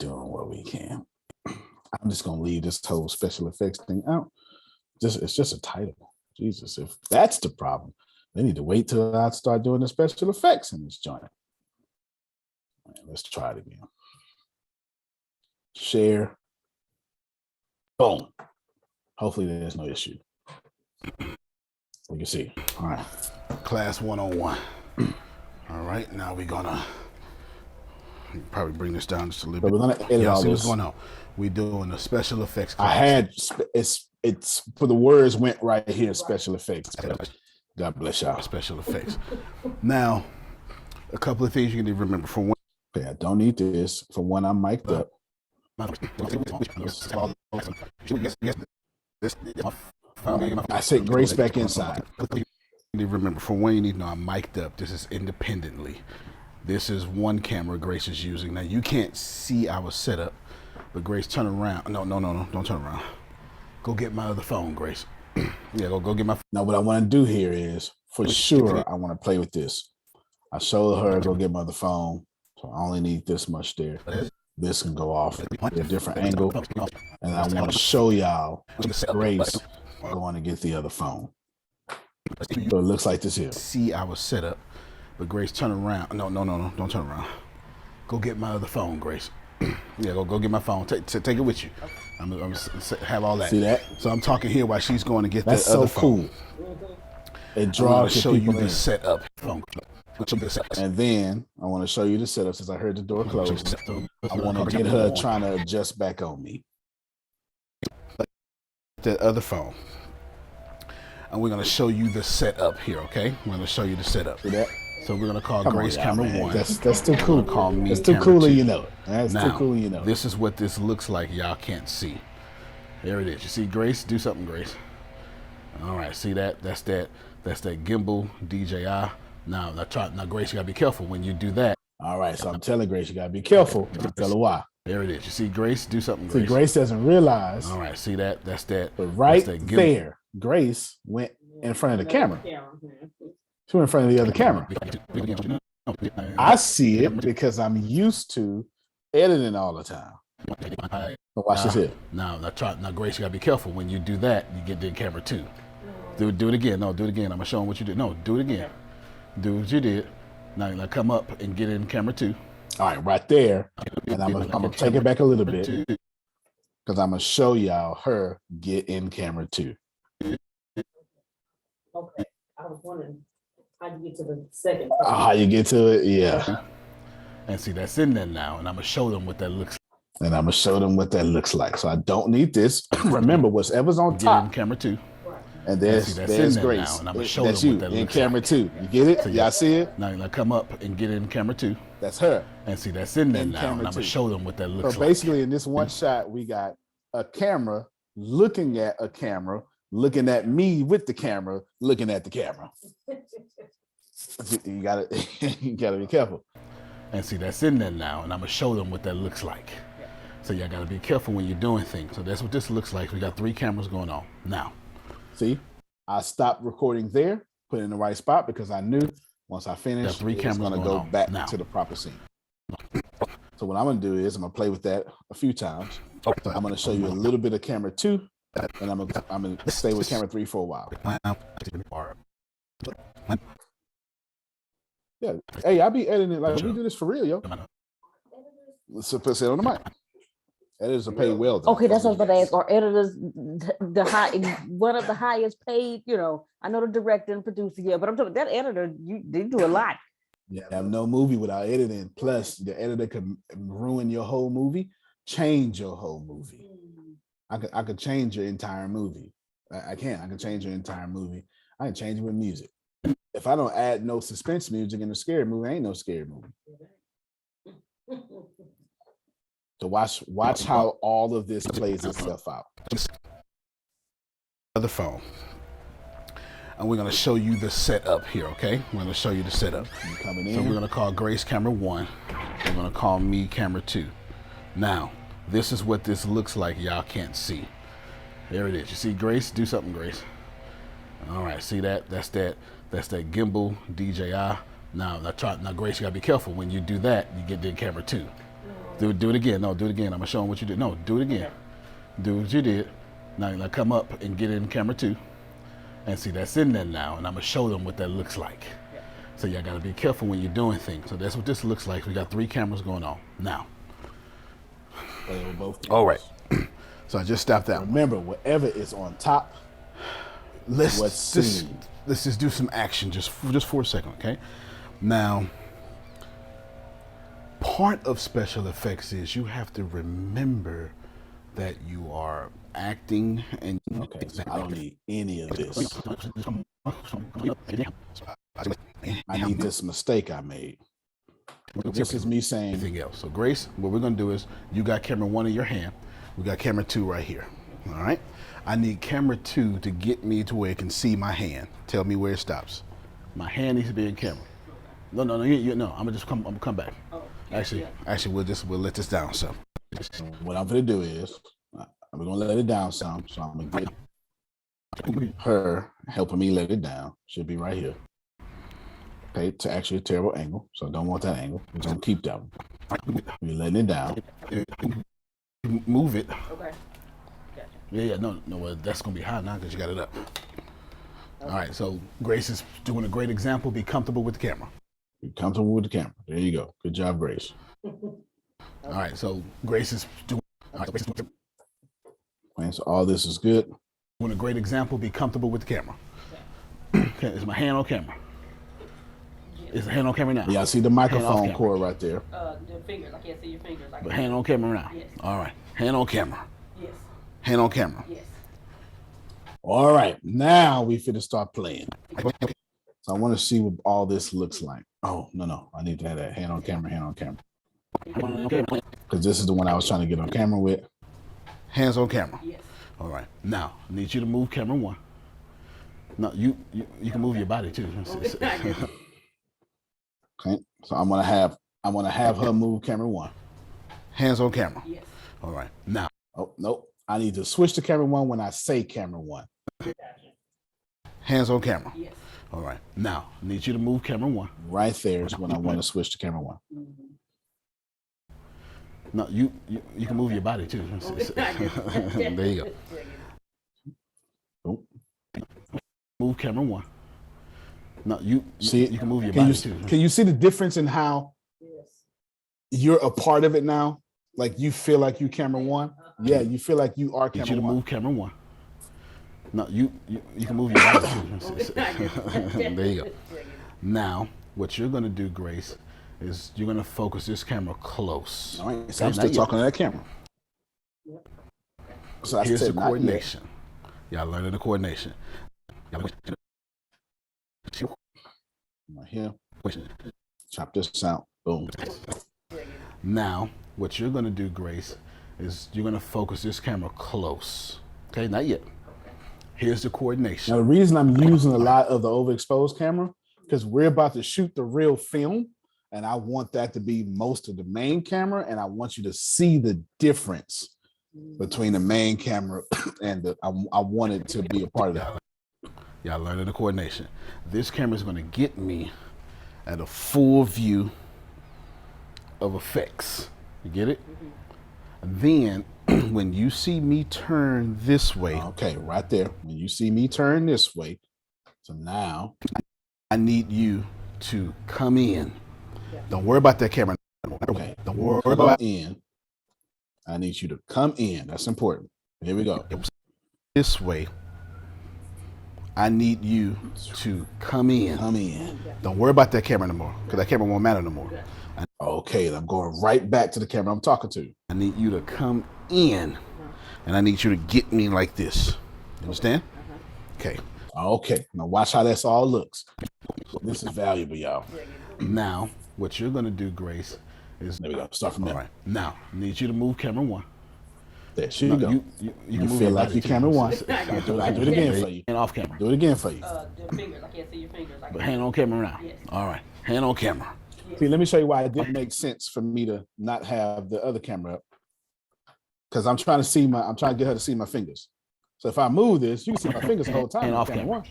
just gonna leave this whole special effects thing out. It's just a title. Jesus, if that's the problem, they need to wait till I start doing the special effects in this joint. All right, let's try it again. Share. Boom. Hopefully there's no issue. We can see. All right. Class 101. All right, now we're gonna probably bring this down just a little bit. We're gonna edit Y'all all see this. what's going on. We're doing a special effects class. I had it's for the words went right here. Special effects. God bless y'all. Special effects. Now, a couple of things you need to remember. For one, okay, I don't need this. For one, I'm mic'd up. I said Grace back inside. You need to remember, for one, you need to know I'm mic'd up. This is independently. This is one camera Grace is using. Now, you can't see our setup, but Grace, turn around. No, don't turn around. Go get my other phone, Grace. Yeah, go get my. Now, what I want to do here is, for sure, I want to play with this. I showed her, go get my other phone. So I only need this much there. This can go off at a different angle. And I want to show y'all Grace going to get the other phone. So it looks like this here. See our setup, but Grace, turn around. No, don't turn around. Go get my other phone, Grace. Yeah, go get my phone. Take it with you. I'm gonna have all that. See that? So I'm talking here while she's going to get That's that so other phone. cool. It draws to show you people the in. setup. And then I want to show you the setup since I heard the door close. I want to get her trying to adjust back on me. The other phone. And we're going to show you the setup here, okay? We're going to show you the setup. See that? So we're going to call Come Grace on, camera man. one. That's too cool. Call me That's too camera cool, two. and you know it. That's Now, too cool, and you know it. This is what this looks like. Y'all can't see. There it is. You see Grace? Do something, Grace. All right, see that? That's that. That's that gimbal DJI. Now Grace, you gotta be careful when you do that. All right, so I'm telling Grace, you gotta be careful. Tell her why. There it is. You see Grace, do something, Grace. See, Grace doesn't realize. All right, see that? That's that. But right that's that there, Grace went in front of the camera. She went in front of the other camera. I see it because I'm used to editing all the time. So watch this here. Now, Grace, you gotta be careful when you do that. You get the camera too. Do it again. No, do it again. I'm gonna show them what you did. No, do it again. Do what you did. Now come up and get in camera 2. All right, right there. And I'm gonna take it back a little bit because I'm gonna show y'all her get in camera 2. Okay, I was wondering how you get to the second. How you get to it? Yeah. And see, that's in there now, and I'm gonna show them what that looks like. So I don't need this. Remember, whatever's on top. Get in camera 2. And there's Grace. Now, and I'm gonna show that's them you what that in looks camera like. 2. You get it? So y'all see it? Now come up and get in camera 2. That's her. And see, that's in there In now, camera and I'm gonna 2. show them what that looks So like. basically, in this one shot, we got a camera looking at a camera, looking at me with the camera, looking at the camera. You gotta be careful. And see, that's in there now, and I'm gonna show them what that looks like. So y'all gotta be careful when you're doing things. So that's what this looks like. We got 3 cameras going on now. See, I stopped recording there, put it in the right spot because I knew once I finished, Got 3 it was cameras gonna going go on back now. to the proper scene. So what I'm gonna do is I'm gonna play with that a few times. I'm gonna show you a little bit of camera 2, and I'm gonna stay with camera 3 for a while. Yeah. Hey, I be editing like we do this for real, yo. So put it on the mic. Editors are paid well. Though. Okay, that's what I was about to ask. Are editors one of the highest paid? I know the director and producer, yeah, but I'm talking that editor. They do a lot. Yeah, I have no movie without editing. Plus, the editor can ruin your whole movie, change your whole movie. I could change your entire movie. I can change your entire movie. I can change it with music. If I don't add no suspense music in a scary movie, ain't no scary movie. So watch how all of this plays itself out. The phone. And we're gonna show you the setup here, okay? We're gonna show you the setup. You coming in? So we're gonna call Grace camera 1. We're gonna call me camera 2. Now, this is what this looks like. Y'all can't see. There it is. You see Grace? Do something, Grace. All right, see that? That's that gimbal DJI. Now Grace, you gotta be careful when you do that. You get the camera 2. Do it again. No, do it again. I'm gonna show them what you did. No, do it again. Do what you did. Now come up and get in camera 2. And see, that's in there now, and I'm gonna show them what that looks like. So y'all gotta be careful when you're doing things. So that's what this looks like. We got 3 cameras going on now. All right. So I just stopped that. Remember, whatever is on top, Let's just do some action just for a second, okay? Now, part of special effects is you have to remember that you are acting and okay, so I don't need any of this. I need this mistake I made. This is me saying anything else. So Grace, what we're gonna do is you got camera 1 in your hand. We got camera 2 right here. All right. I need camera 2 to get me to where it can see my hand. Tell me where it stops. My hand needs to be in camera. No. I'm gonna come back. Actually, we'll let this down some. What I'm gonna do is we're gonna let it down some. So I'm gonna get her helping me let it down. Should be right here. Okay, to actually a terrible angle. So I don't want that angle. We're gonna keep that one. We're letting it down. Move it. Okay. Yeah, no, well, that's gonna be high now because you got it up. All right, so Grace is doing a great example. Be comfortable with the camera. Be comfortable with the camera. There you go. Good job, Grace. All right, so Grace is doing. And so all this is good. Doing a great example. Be comfortable with the camera. Okay, is my hand on camera? Is the hand on camera now? Yeah, I see the microphone cord right there. The fingers. I can't see your fingers. But hand on camera now. Yes. All right, hand on camera. Yes. Hand on camera. Yes. All right, now we finna start playing. So I want to see what all this looks like. Oh, no. I need to have that hand on camera. Because this is the one I was trying to get on camera with. Hands on camera. Yes. All right. Now, I need you to move camera 1. No, you can move your body too. Okay, so I'm gonna have her move camera 1. Hands on camera. Yes. All right. Now. Oh, nope. I need to switch to camera 1 when I say camera 1. Hands on camera. Yes. All right. Now, I need you to move camera 1. Right there is when I want to switch to camera 1. No, you can move your body too. There you go. Oh. Move camera 1. No, you can move your Can body you too. can you see the difference in how you're a part of it now? Like you feel like you camera 1. Yeah, you feel like you are Need you camera to 1. move camera 1. No, you can move your body too. There you go. Now, what you're gonna do, Grace, is you're gonna focus this camera close. All right, so I'm still talking to that camera. So Here's the not coordination. Y'all learning the coordination. Right here. Chop this out. Boom. Now, what you're gonna do, Grace, is you're gonna focus this camera close. Okay, not yet. Here's the coordination. Now the reason I'm using a lot of the overexposed camera, because we're about to shoot the real film, and I want that to be most of the main camera, and I want you to see the difference between the main camera and I want it to be a part of that. Y'all learning the coordination. This camera is going to get me at a full view of effects. You get it? Then when you see me turn this way. Okay, right there. When you see me turn this way. So now I need you to come in. Don't worry about that camera. Okay, don't worry about in. I need you to come in. That's important. Here we go. This way. I need you to come in. Come in. Don't worry about that camera no more, because that camera won't matter no more. Okay, I'm going right back to the camera I'm talking to. I need you to come in, and I need you to get me like this. You understand? Okay. Okay, now watch how this all looks. This is valuable, y'all. Now, what you're gonna do, Grace, is there we go. Start from there. All right. Now, I need you to move camera 1. There you go. You You move feel your like body you too. camera 1. I do it again for you. And off camera. Do it again for you. The fingers, I can't see your fingers. But hand on camera now. Yes. All right. Hand on camera. See, let me show you why it didn't make sense for me to not have the other camera up. Because I'm trying to get her to see my fingers. So if I move this, you can see my fingers the whole time. And off camera camera.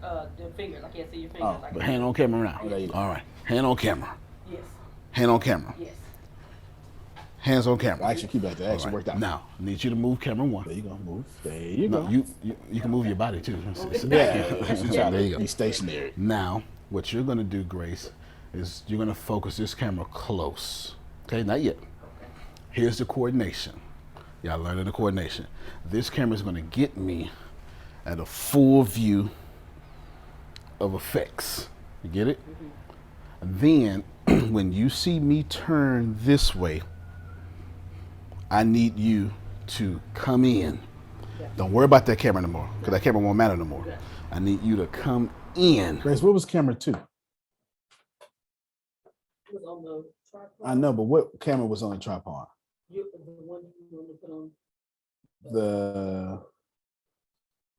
1. The fingers, I can't see your fingers. But hand on camera now. All right. Hand on camera. Yes. Hand on camera. Yes. Hands on camera. I actually keep that. That actually worked out. Now, I need you to move camera 1. There you go. Move. There you No, go. you can move your body too. Yeah. There you go. Be stationary. Now, what you're gonna do, Grace, is you're gonna focus this camera close. Okay, not yet. Here's the coordination. Y'all learning the coordination. This camera is gonna get me at a full view of effects. You get it? Then when you see me turn this way, I need you to come in. Don't worry about that camera no more, because that camera won't matter no more. I need you to come in. Grace, what was camera 2? I know, but what camera was on the tripod?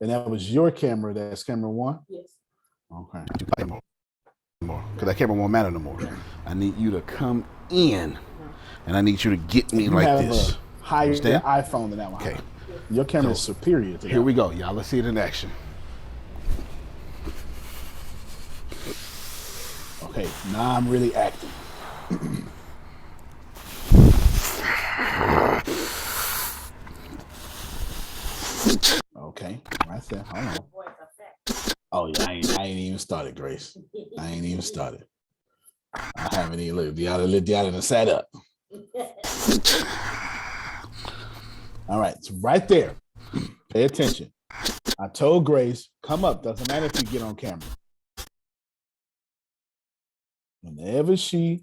And that was your camera. That's camera 1. Yes. Okay. Because that camera won't matter no more. I need you to come in, and I need you to get me You like have this. a higher Understand? iPhone than that one. Okay. Your camera is superior to that. Here we go, y'all. Let's see it in action. Okay, now I'm really acting. Okay, right there. Hold on. Oh yeah, I ain't even started, Grace. I ain't even started. I haven't even looked. Deanna done sat up. All right, so right there. Pay attention. I told Grace, come up. Doesn't matter if you get on camera. Whenever you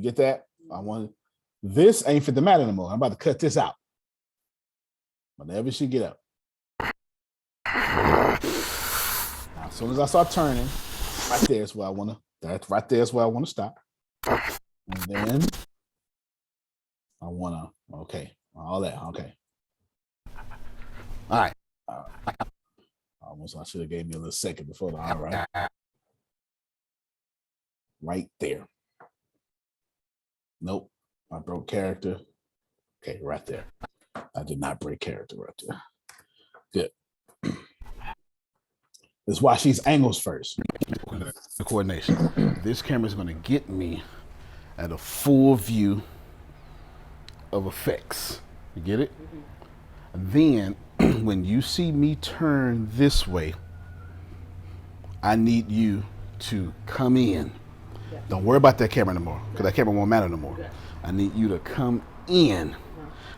get that, this ain't fit the matter anymore. I'm about to cut this out. Whenever she get up. Now, as soon as I start turning, right there is where I want to. That's right there is where I want to stop. And then I want to. Okay, all that. Okay. All right. Almost, I should have gave me a little second before the all right. Right there. Nope, I broke character. Okay, right there. I did not break character right there. Good. Let's watch these angles first. The coordination. This camera is going to get me at a full view of effects. You get it? Then when you see me turn this way, I need you to come in. Don't worry about that camera no more, because that camera won't matter no more. I need you to come in,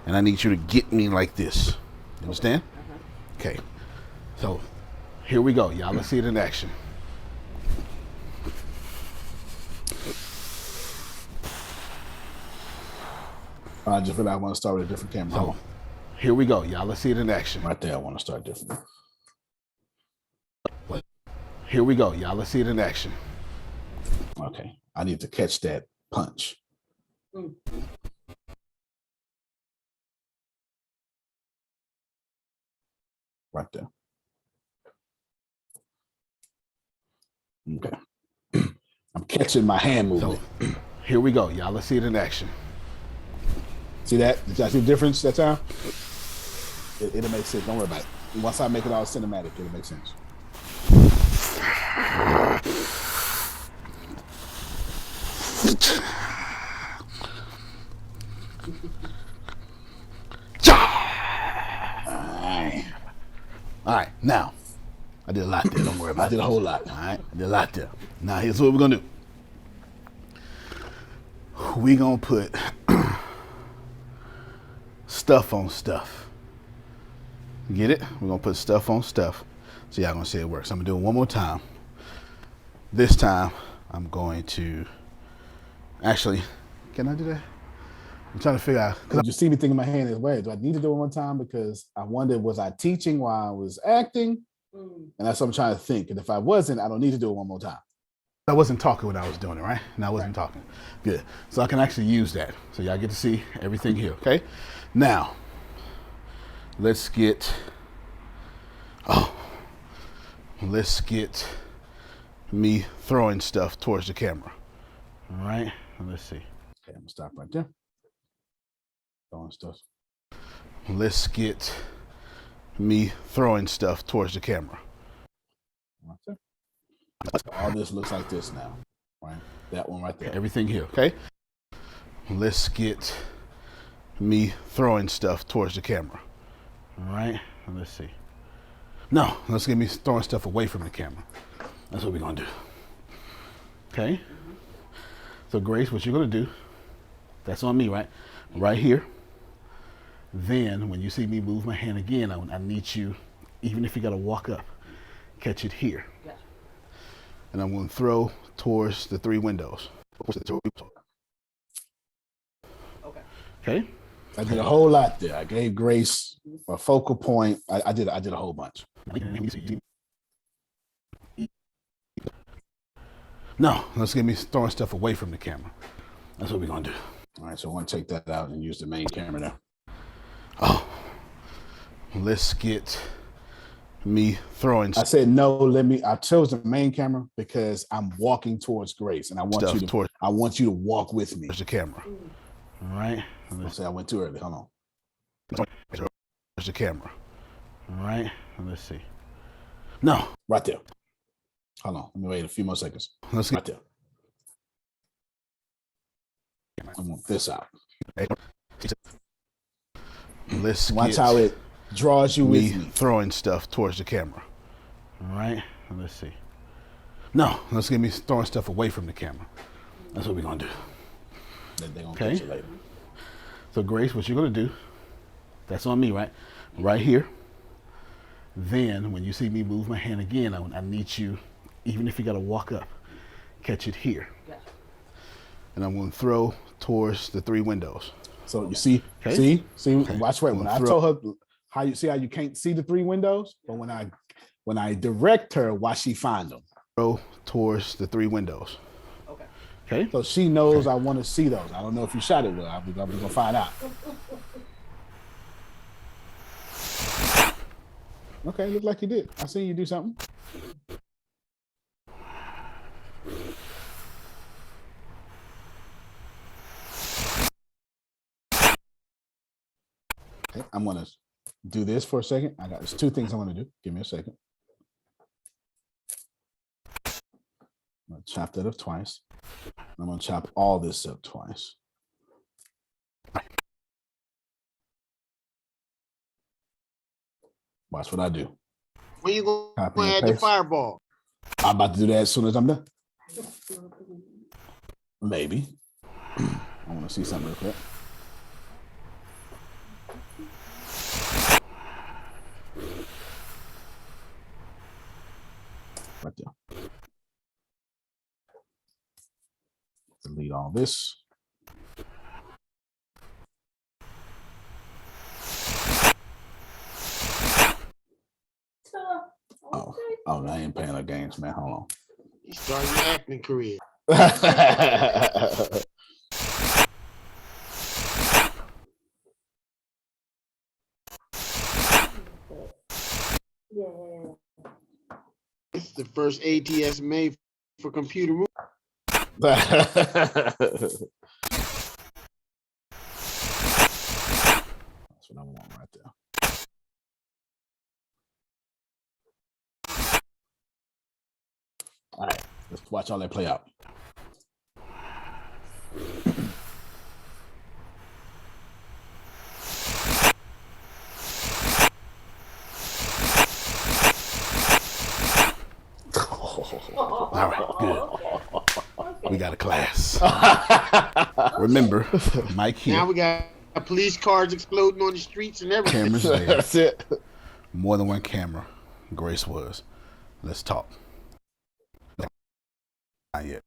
and I need you to get me like this. You understand? Okay. So here we go. Y'all, let's see it in action. I just feel like I want to start with a different camera. So here we go. Y'all, let's see it in action. Right there, I want to start different. Here we go. Y'all, let's see it in action. Okay, I need to catch that punch. Right there. Okay. I'm catching my hand movement. So here we go. Y'all, let's see it in action. See that? Did y'all see the difference that time? It'll make sense. Don't worry about it. Once I make it all cinematic, it'll make sense. All right, now, I did a lot there. Don't worry about it. I did a whole lot. All right, I did a lot there. Now, here's what we're going to do. We're going to put stuff on stuff. Get it? We're going to put stuff on stuff. So y'all going to see it works. I'm going to do it one more time. This time, I'm going to... Actually, can I do that? I'm trying to figure out. Because you see me thinking my hand is, wait, do I need to do it one time? Because I wondered, was I teaching while I was acting? And that's what I'm trying to think. And if I wasn't, I don't need to do it one more time. I wasn't talking when I was doing it, right? And I wasn't talking. Good. So I can actually use that. So y'all get to see everything here, okay? Now, let's get me throwing stuff towards the camera. All right, let's see. Okay, I'm gonna stop right there. Throwing stuff. Let's get me throwing stuff towards the camera. Right there. All this looks like this now, right? That one right there. Everything here, okay? Let's get me throwing stuff towards the camera. All right, let's see. No, let's get me throwing stuff away from the camera. That's what we're gonna do. Okay? So Grace, what you're gonna do, that's on me, right? Right here. Then when you see me move my hand again, I need you, even if you gotta walk up, catch it here. Yeah. And I'm gonna throw towards the 3 windows. Okay. Okay? I did a whole lot there. I gave Grace a focal point. I did a whole bunch. No, let's get me throwing stuff away from the camera. That's what we're gonna do. All right, so I want to take that out and use the main camera now. Oh, let's get me throwing. I said no. I chose the main camera because I'm walking towards Grace, and I want you to walk with me. There's the camera. All right. Let's say I went too early. Hold on. There's the camera. All right. Let's see. No. Right there. Hold on. Let me wait a few more seconds. Let's right there. I want this out. Let's watch how it draws you with me. Throwing stuff towards the camera. All right. Let's see. No. Let's get me throwing stuff away from the camera. That's what we're gonna do. They're gonna catch it later. So Grace, what you're gonna do, that's on me, right? Right here. Then when you see me move my hand again, I need you, even if you gotta walk up, catch it here. Yeah. And I'm gonna throw towards the 3 windows. So you see, see, okay. Watch right. When I told her how you can't see the 3 windows, but when I direct her, watch she find them. Throw towards the 3 windows. Okay. So she knows I want to see those. I don't know if you shot it well. We're going to find out. Okay, look like you did. I seen you do something. Okay, I'm gonna do this for a second. There's two things I want to do. Give me a second. I'm gonna chop that up twice. I'm gonna chop all this up twice. Watch what I do. When you going Copy to and add the paste. fireball? I'm about to do that as soon as I'm done. Maybe. I want to see something real quick. Right there. Delete all this. Oh, I ain't playing no games, man. Hold on. You started your acting career. It's the first ATS made for computer movie. That's what I want right there. All right, let's watch all that play out. All right, good. We got a class. Remember, Mike here. Now we got police cars exploding on the streets and everything. Cameras there. That's it. More than one camera. Grace was. Let's talk. Not yet.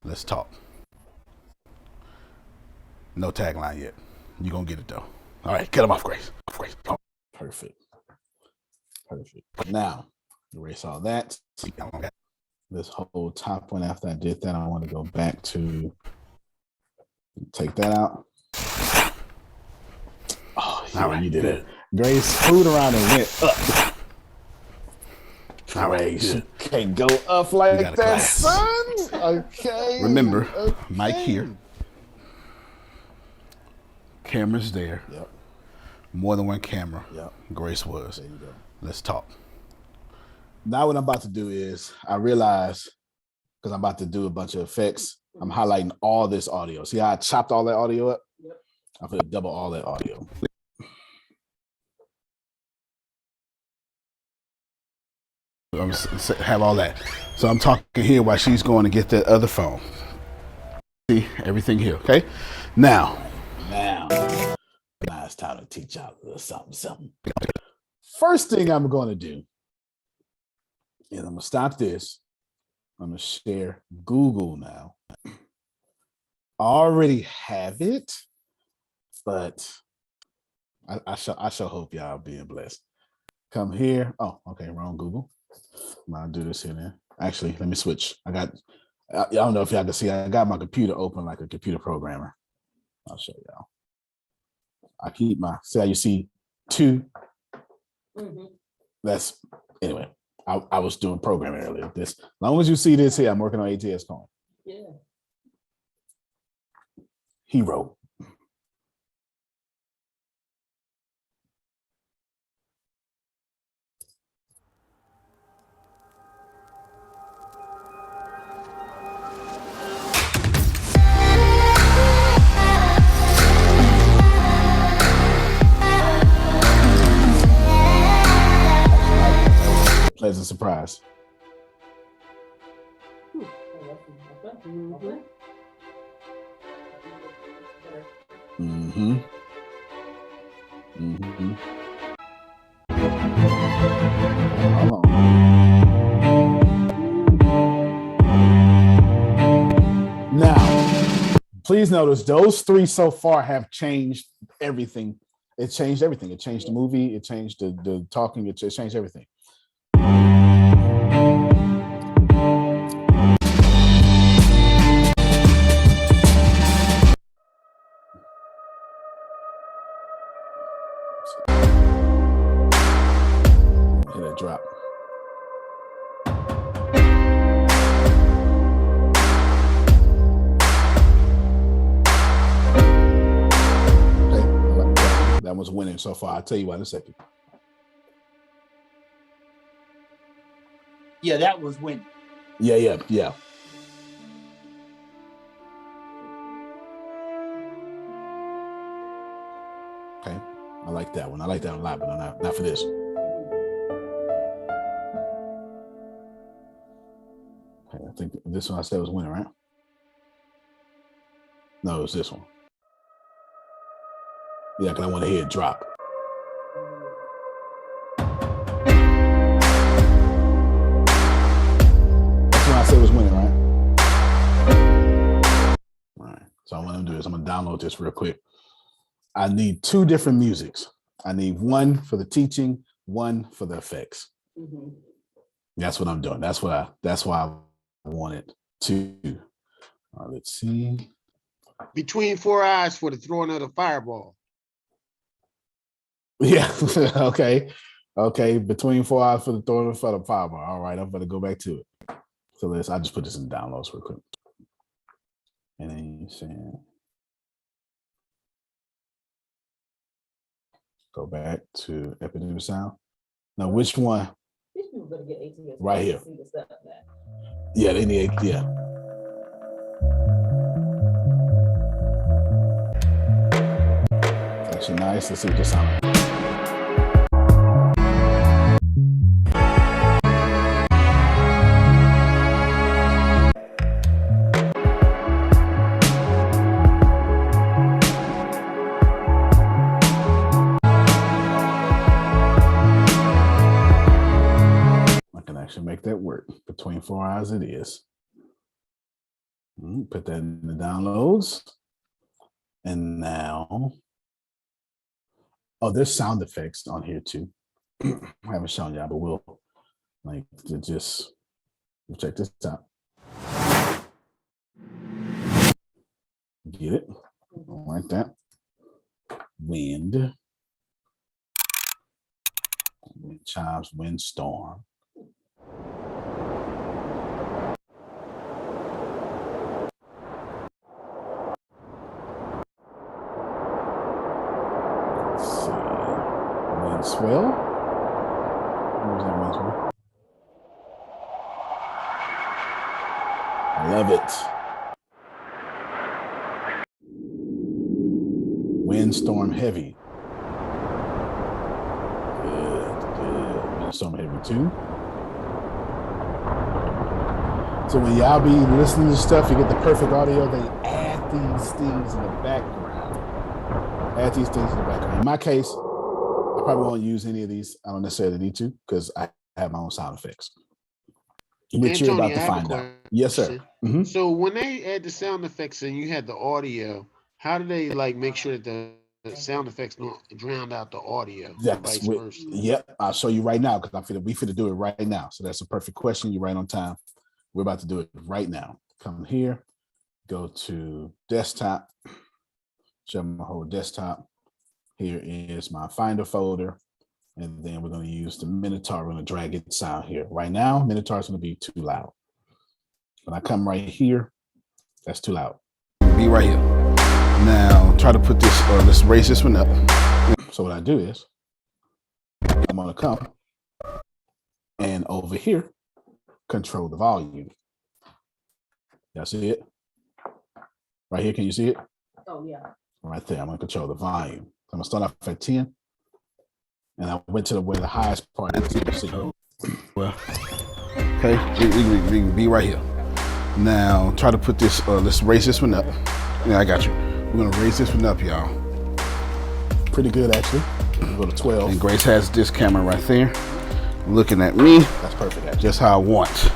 Let's talk. No tagline yet. You're going to get it though. All right, get him off, Grace. Off, Grace. Oh. Perfect. Now, erase all that. This whole top one, after I did that, I want to go back to take that out. Oh, yeah, all right, you did it. Grace screwed around and went up. Grace, you can't go up like that, class. son. Okay. Remember, okay. Mike here. Cameras there. Yep. More than one camera. Yep. Grace was. There you go. Let's talk. Now what I'm about to do is I realize, because I'm about to do a bunch of effects, I'm highlighting all this audio. See how I chopped all that audio up? Yep. I'm going to double all that audio. Have all that. So I'm talking here while she's going to get that other phone. See everything here, okay? Now it's time to teach y'all a little something. First thing I'm going to do is I'm going to stop this. I'm going to share Google now. I already have it, but I shall hope y'all being blessed. Come here. Oh, okay, wrong Google. I'll do this here then. Actually, let me switch. I don't know if y'all can see, I got my computer open like a computer programmer. I'll show y'all. I keep see how you see two? Mm-hmm. That's, anyway, I was doing programming earlier. As long as you see this here, I'm working on ATS Coin. Yeah. Hero. Pleasant surprise. Mm-hmm. Mm-hmm. Hold on. Now, please notice those three so far have changed everything. It changed everything. It changed the movie. It changed the talking. It changed everything. was winning so far. I'll tell you why in a second. Yeah, that was winning. Yeah. Okay, I like that one. I like that a lot, but not for this. Okay, I think this one I said was winning, right? No, it was this one. Yeah, because I want to hear it drop. That's what I said was winning, right? All right. So what I'm gonna do is I'm gonna download this real quick. I need 2 different musics. I need one for the teaching, one for the effects. Mm-hmm. That's what I'm doing. That's why I wanted to. Let's see. Between 4 eyes for the throwing of the fireball. Yeah. Okay. Between 4 eyes for the throwing of the fireball. All right. I'm going to go back to it. So I just put this in downloads real quick. And then you say, go back to Epidemic Sound. Now, which one? These people better get ATS. Right here. See the stuff now. Yeah, they need, yeah. It's actually nice. Let's see what this sounds like. Make that work. Between 4 eyes it is. Put that in the downloads. And now, there's sound effects on here too. I haven't shown y'all, but we'll just check this out. Get it? Like that. Wind chimes, windstorm. Swell. Where's that wind swell? I love it. Windstorm heavy. Good. Windstorm heavy too. So when y'all be listening to stuff, you get the perfect audio, they add these things in the background. In my case, I probably won't use any of these. I don't necessarily need to because I have my own sound effects. Which you're about to find out. Yes, sir. Mm-hmm. So when they add the sound effects and you had the audio, how do they make sure that the sound effects don't drown out the audio? Vice versa? Yep. I'll show you right now because we finna do it right now. So that's a perfect question. You're right on time. We're about to do it right now. Come here, go to desktop, show my whole desktop. Here is my Finder folder, and then we're going to use the Minotaur. We're going to drag its sound here. Right now, Minotaur is going to be too loud. When I come right here, that's too loud. Be right here. Now, try to put this, let's raise this one up. So what I do is, I'm going to come, and over here, control the volume. Y'all see it? Right here, can you see it? Oh, yeah. Right there, I'm going to control the volume. I'm gonna start off at 10, and I went to where the highest part is. Well, okay, we can be right here. Now, try to put this. Let's raise this one up. Yeah, I got you. We're gonna raise this one up, y'all. Pretty good, actually. Go to 12. And Grace has this camera right there, looking at me. That's perfect, actually. Just how I want.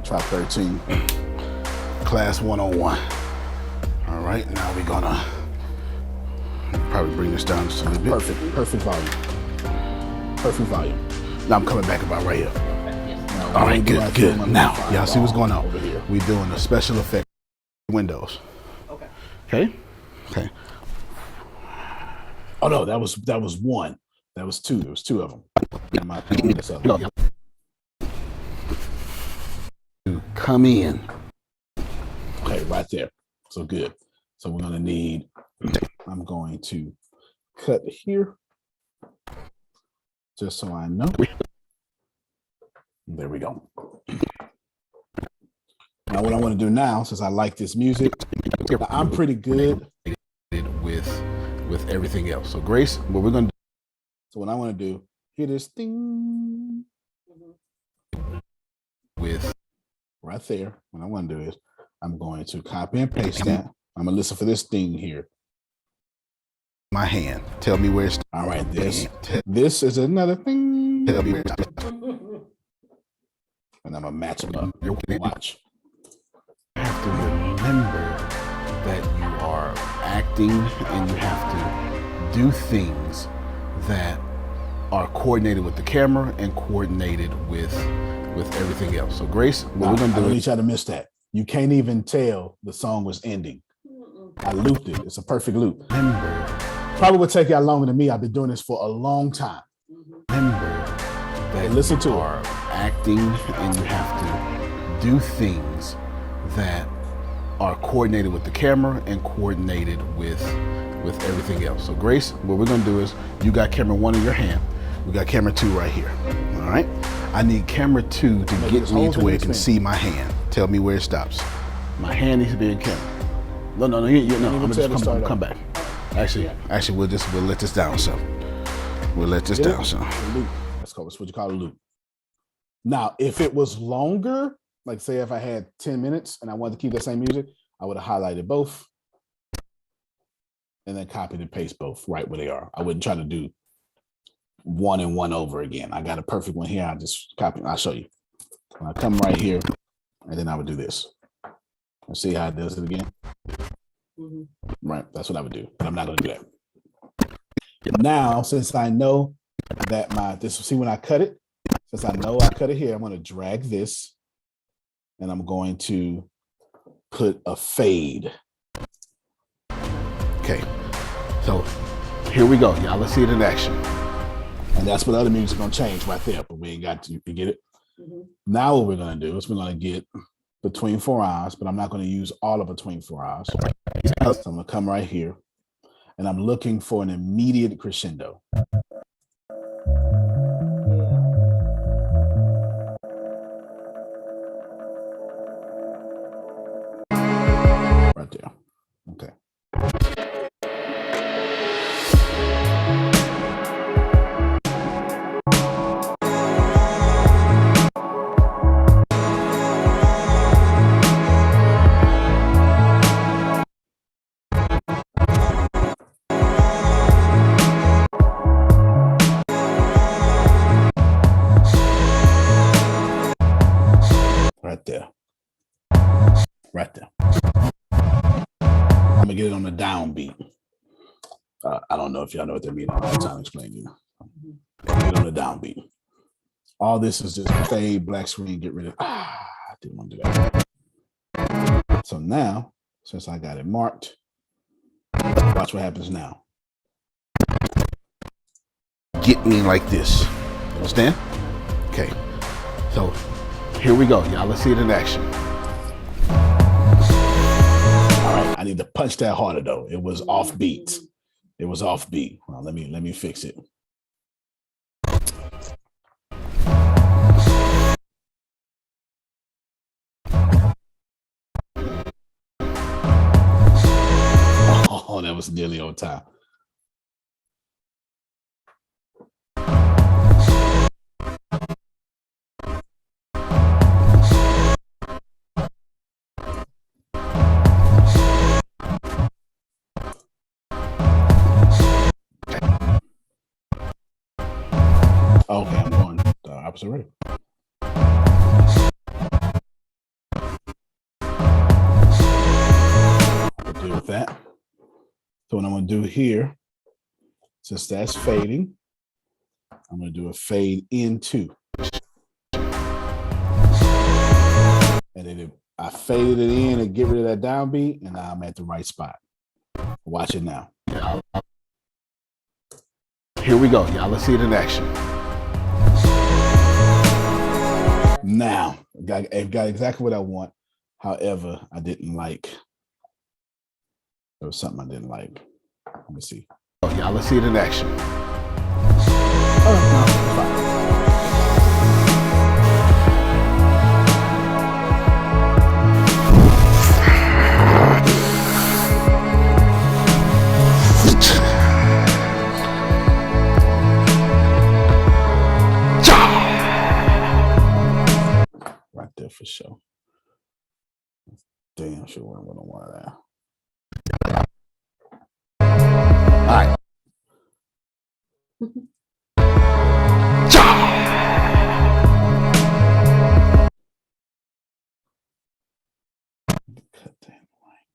Try 13. Class 101. All right, now we're gonna. Probably bring this down just a little bit. Perfect volume. Now I'm coming back about right here. All right, good. Now, y'all see what's going on. We're doing a special effect windows. Okay. Oh no, that was one. That was two. There was 2 of them. Come in. Okay, right there. So good. So we're gonna need. I'm going to cut here, just so I know. There we go. Now, what I want to do now, since I like this music, I'm pretty good with everything else. So Grace, what we're gonna do. So what I want to do, hear this thing With right there. What I want to do is I'm going to copy and paste that. I'm gonna listen for this thing here. my hand. Tell me where it's. All right, this is another thing. Tell me where it's. And I'm gonna match them up. Watch. You have to remember that you are acting and you have to do things that are coordinated with the camera and coordinated with everything else. So Grace, what we're gonna do. I don't need y'all to miss that. You can't even tell the song was ending. I looped it. It's a perfect loop. Remember, probably would take y'all longer than me. I've been doing this for a long time. Remember that listen to you are acting and you have to do things that are coordinated with the camera and coordinated with everything else. So Grace, what we're gonna do is you got camera 1 in your hand. We got camera 2 right here. All right. I need camera 2 to get me to where it can see my hand. Tell me where it stops. My hand needs to be in camera. No. I'm just come back. Actually, we'll let this down some. We'll let this down some. That's what you call a loop. Now, if it was longer, like say if I had 10 minutes and I wanted to keep that same music, I would have highlighted both and then copied and paste both right where they are. I wouldn't try to do one and one over again. I got a perfect one here. I just copy. I'll show you. I'll come right here and then I would do this. Let's see how it does it again. Right, that's what I would do, but I'm not going to do that. Now, since I know that see when I cut it, since I know I cut it here, I'm going to drag this and I'm going to put a fade. Okay, so here we go, y'all. Let's see it in action. And that's what other music's going to change right there, but we ain't got to, you get it? Now what we're going to do is we're going to get between 4 hours, but I'm not going to use all of between 4 hours. So I'm going to come right here and I'm looking for an immediate crescendo. Right there. Okay. Right there. I'm gonna get it on the downbeat. I don't know if y'all know what that means. I don't have time to explain to you. Get it on the downbeat. All this is just fade, black screen, get rid of. I didn't want to do that. So now, since I got it marked, watch what happens now. Get me like this. Understand? Okay. So here we go, y'all. Let's see it in action. I need to punch that harder though. It was offbeat. It was offbeat. Well, let me fix it. Oh, that was nearly on time. Okay, I'm going the opposite way. I'll deal with that. So what I'm going to do here, since that's fading, I'm going to do a fade into. And then if I faded it in and get rid of that downbeat, and now I'm at the right spot. Watch it now. Here we go, y'all. Let's see it in action. Now, it got exactly what I want. However, I didn't like. There was something I didn't like. Let me see. Oh, y'all, let's see it in action. Right there for sure. Damn sure what I'm gonna want that. All right. Cut that line.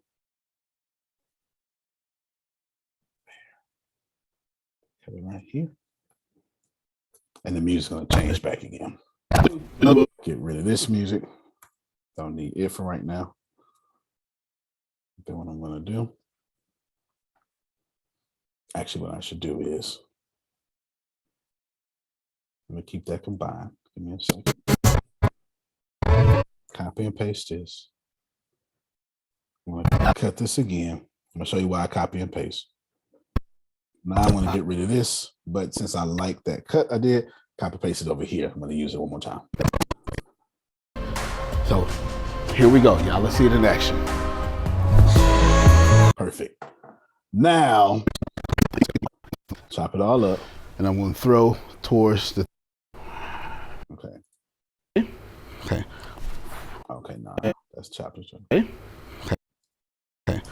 There. Cut it right here. And the music's gonna change back again. Get rid of this music. Don't need it for right now. Then what I'm gonna do. Actually, what I should do is I'm gonna keep that combined. Give me a second. Copy and paste this. I'm gonna cut this again. I'm gonna show you why I copy and paste. Now I want to get rid of this, but since I like that cut I did, copy paste it over here. I'm gonna use it one more time. So here we go, y'all. Let's see it in action. Perfect. Now chop it all up. And I'm going to throw towards the. Okay. Okay. Okay, nah, that's chapter 2. Okay. Okay.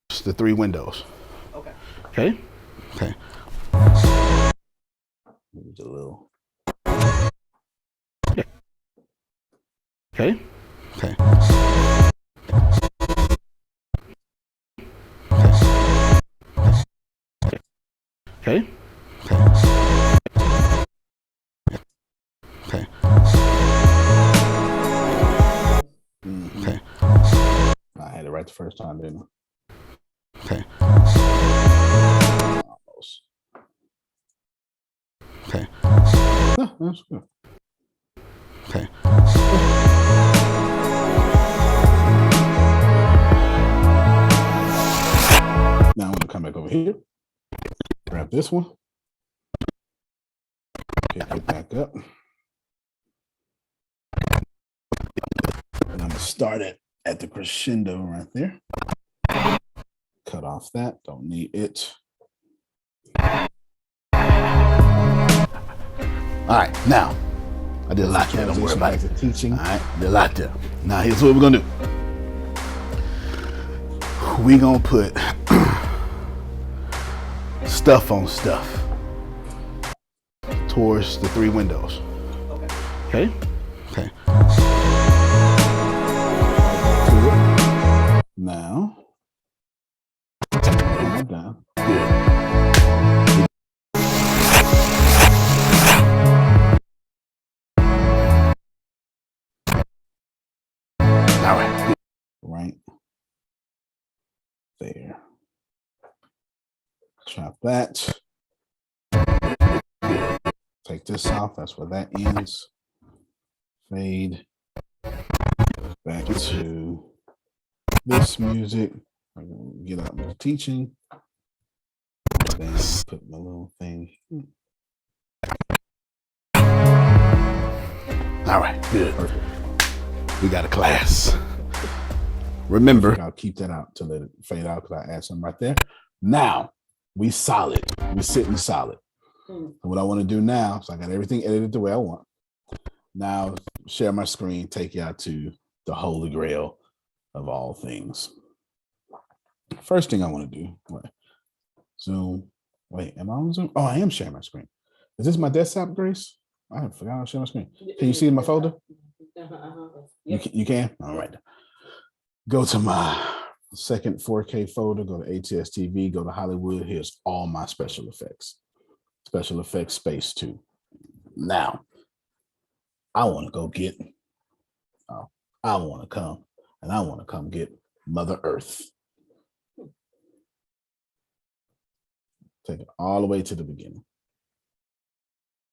It's the 3 windows. Okay. Okay. Okay. Maybe a little. Okay. Okay. Okay. Okay. Mm-hmm. Okay. I had it right the first time, didn't I? Okay. Almost. Okay. No, that's good. Okay. Now I'm gonna come back over here. Grab this one. Pick it back up. And I'm gonna start it at the crescendo right there. Cut off that. Don't need it. All right, now I did a lot there. Don't worry about it. Teaching. All right, did a lot there. Now here's what we're gonna do. We're gonna put stuff on stuff towards the 3 windows. Okay. Okay. Now, I'm done. Good. All right. Right there. Chop that. Take this off. That's where that ends. Fade back to this music. I'm gonna get out my teaching. Then put my little thing. All right. Good. Perfect. We got a class. Remember, I'll keep that out to let it fade out because I add some right there. Now we solid. We sitting solid. And what I want to do now, so I got everything edited the way I want. Now share my screen, take you out to the holy grail of all things. First thing I want to do, Zoom. Wait, am I on Zoom? Oh, I am sharing my screen. Is this my desktop, Grace? I forgot to share my screen. Can you see in my folder? You can? All right. Go to my second 4K folder, go to ATS TV, go to Hollywood. Here's all my special effects. Special effects space 2. Now, I want to go get, I want to come get Mother Earth. Take it all the way to the beginning.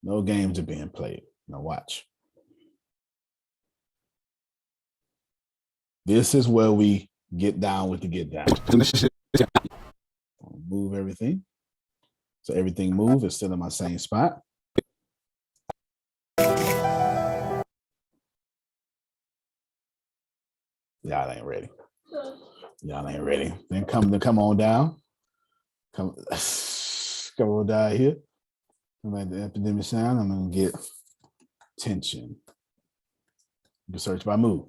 No games are being played. Now watch. This is where we get down with the get down. Move everything. So everything move is still in my same spot. Y'all ain't ready. Y'all ain't ready. Then come on down. Come on down here. Come at the epidemic sound. I'm gonna get tension. You can search by move.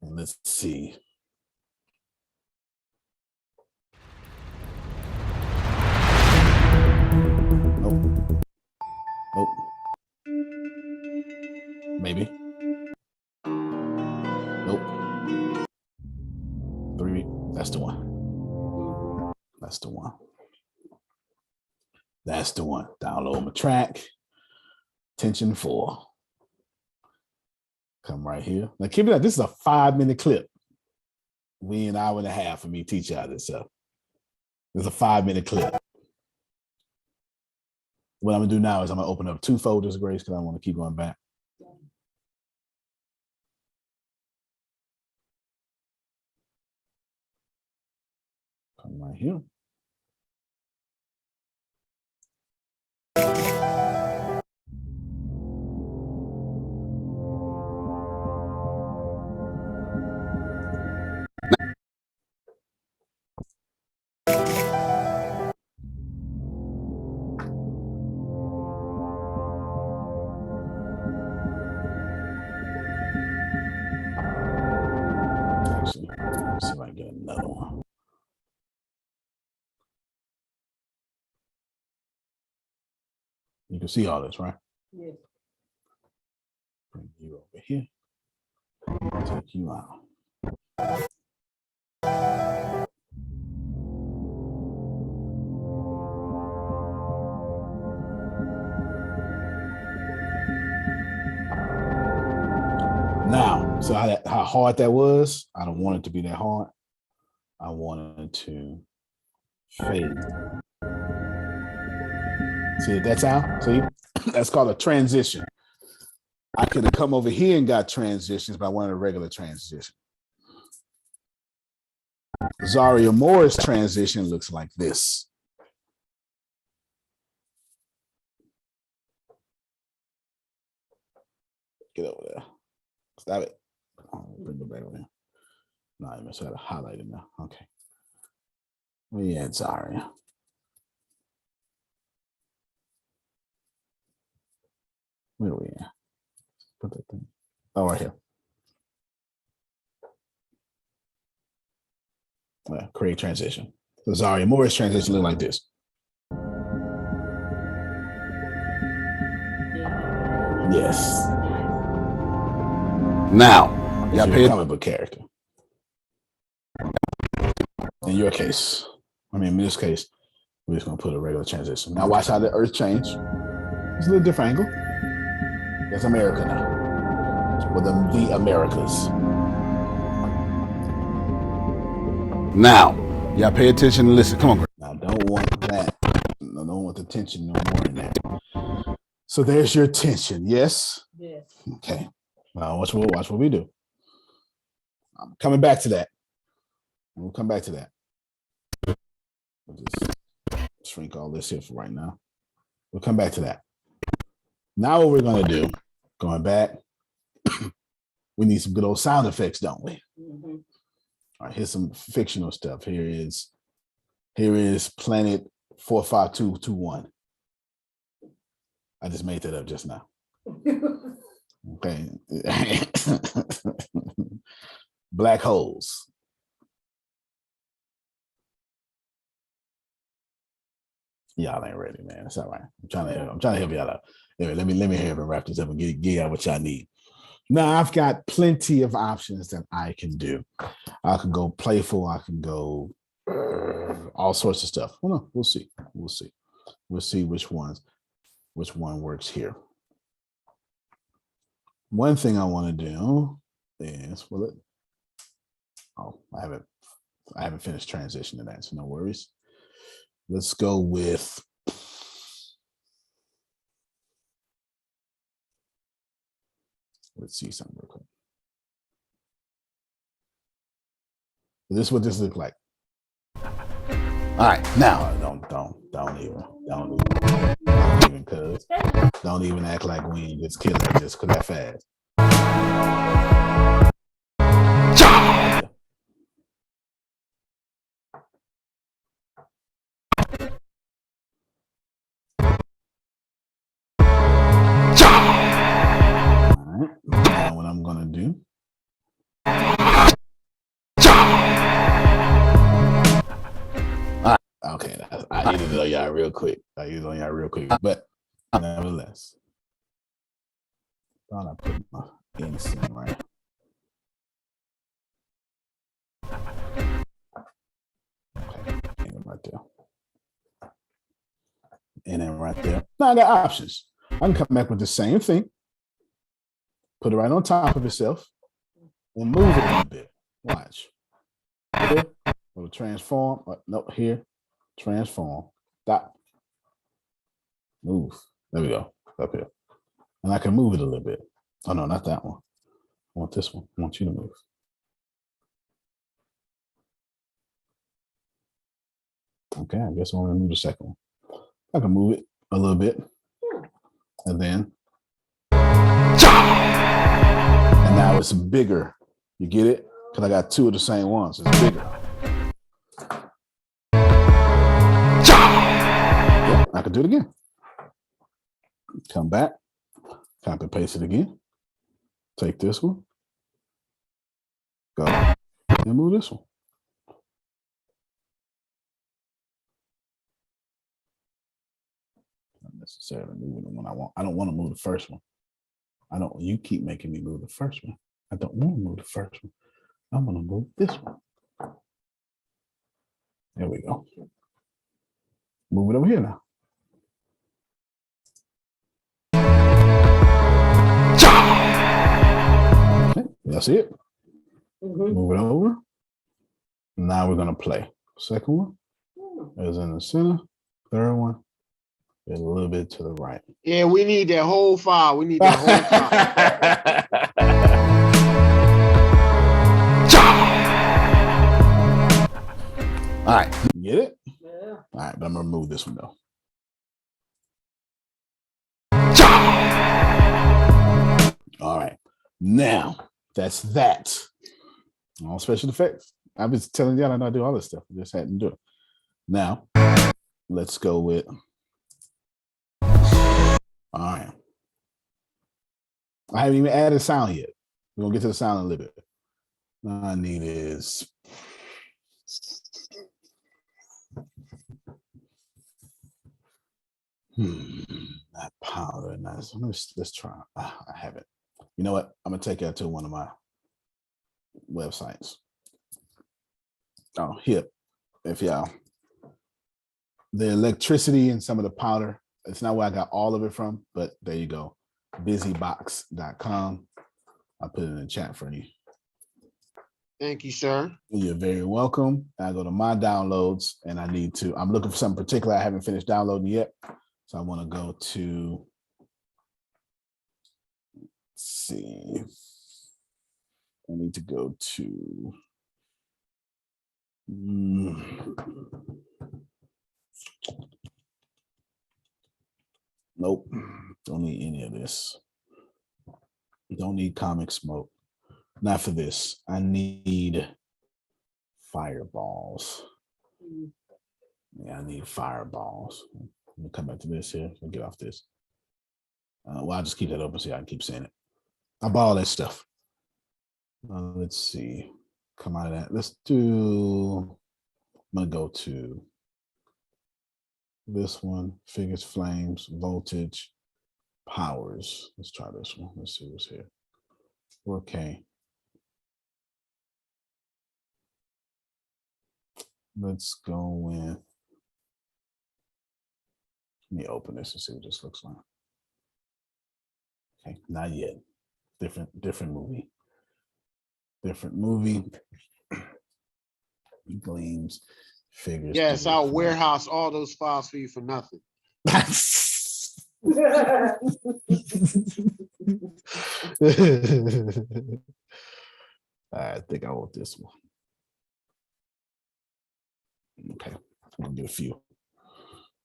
And let's see. Nope. Nope. Maybe. Nope. 3. That's the one. That's the one. That's the one. Download my track. Tension 4. Come right here. Now keep it up. This is a 5-minute clip. We an hour and a half for me to teach y'all this stuff. This is a 5-minute clip. What I'm gonna do now is I'm gonna open up 2 folders, Grace, because I want to keep going back. Come right here. Actually, let's see if I can get another one. You can see all this, right? Yes. Bring you over here. Take you out. Now, so how hard that was, I don't want it to be that hard. I wanted to fade. See that sound? See, that's called a transition. I could have come over here and got transitions, but I wanted a regular transition. Zaria Moore's transition looks like this. Get over there. Stop it. Bring it back over there. No, I must have to highlight it now. Okay. Where you at, Zaria? Where are we at? Put that thing. Oh, right here. Create transition. So Zaria Moore's transition look like this. Yes. Now, y'all pay comic book character. In your case, I mean, in this case, we're just gonna put a regular transition. Now watch how the earth change. It's a little different angle. That's America now. With the Americas. Now, y'all pay attention and listen. Come on, Greg. Now, don't want that. I don't want the tension no more in that. So there's your tension. Yes? Yes. Okay. Now watch what we do. I'm coming back to that. We'll come back to that. We'll just shrink all this here for right now. We'll come back to that. Now what we're going to do, going back, we need some good old sound effects, don't we? Mm-hmm. All right, here's some fictional stuff. Here is Planet 45221. I just made that up just now. Okay. Black holes. Y'all ain't ready, man. It's all right. I'm trying to help y'all out. Anyway, let me help and wrap this up and get y'all what y'all need. Now I've got plenty of options that I can do. I can go playful. I can go all sorts of stuff. Well, no, we'll see. We'll see which one works here. One thing I want to do is, I haven't finished transitioning that, so no worries. Let's go with Let's see something real quick. This is what this looks like. All right, now don't even act like we ain't just killing it just because that fast. All right, now what I'm gonna do. Okay, I needed to know y'all real quick. But nevertheless, thought I put my instant right. Okay, right there. And then right there. Now I got options. I can come back with the same thing, put it right on top of itself, and move it a little bit. Watch. Here, it'll transform. Nope, here. Transform. Stop. Move. There we go. Up here. And I can move it a little bit. Oh no, not that one. I want this one. I want you to move. Okay, I guess I want to move the second one. I can move it a little bit. And then. And now it's bigger. You get it? Because I got two of the same ones. It's bigger. Yeah, I can do it again. Come back. Copy paste it again. Take this one. Go. And move this one. Not necessarily moving the one I want. I don't want to move the first one. You keep making me move the first one. I don't want to move the first one. I want to move this one. There we go. Move it over here now. Okay, y'all see it? Move it over. Now we're gonna play. Second one is in the center. Third one is a little bit to the right. Yeah, we need that whole file. We need that whole file. All right, you get it? Yeah. All right, but I'm gonna remove this one though. All right, now that's that. All special effects. I was telling y'all I know I do all this stuff. I just hadn't do it. Now, let's go with. All right. I haven't even added sound yet. We're gonna get to the sound in a little bit. All I need is. Not powder. Nice. Let's try. I have it. You know what? I'm gonna take that to one of my websites. Oh, here. If y'all, the electricity and some of the powder. It's not where I got all of it from, but there you go. Busybox.com. I'll put it in the chat for you. Thank you, sir. You're very welcome. I go to my downloads and I'm looking for something particular I haven't finished downloading yet. So I want to go to, let's see. I need to go to, nope, don't need any of this. Don't need comic smoke. Not for this. I need fireballs. Yeah, I need fireballs. Let me come back to this here. I'll get off this. Well, I'll just keep that open so I can keep saying it. I bought all that stuff. Let's see. Come out of that. Let's do, I'm going to go to this one. Figures, flames, voltage, powers. Let's try this one. Let's see what's here. 4K. Let's go with, let me open this and see what this looks like. Okay, not yet. Different movie. Different movie. Gleams, figures. Yes, I'll warehouse all those files for you for nothing. I think I want this one. Okay, I'm gonna get a few.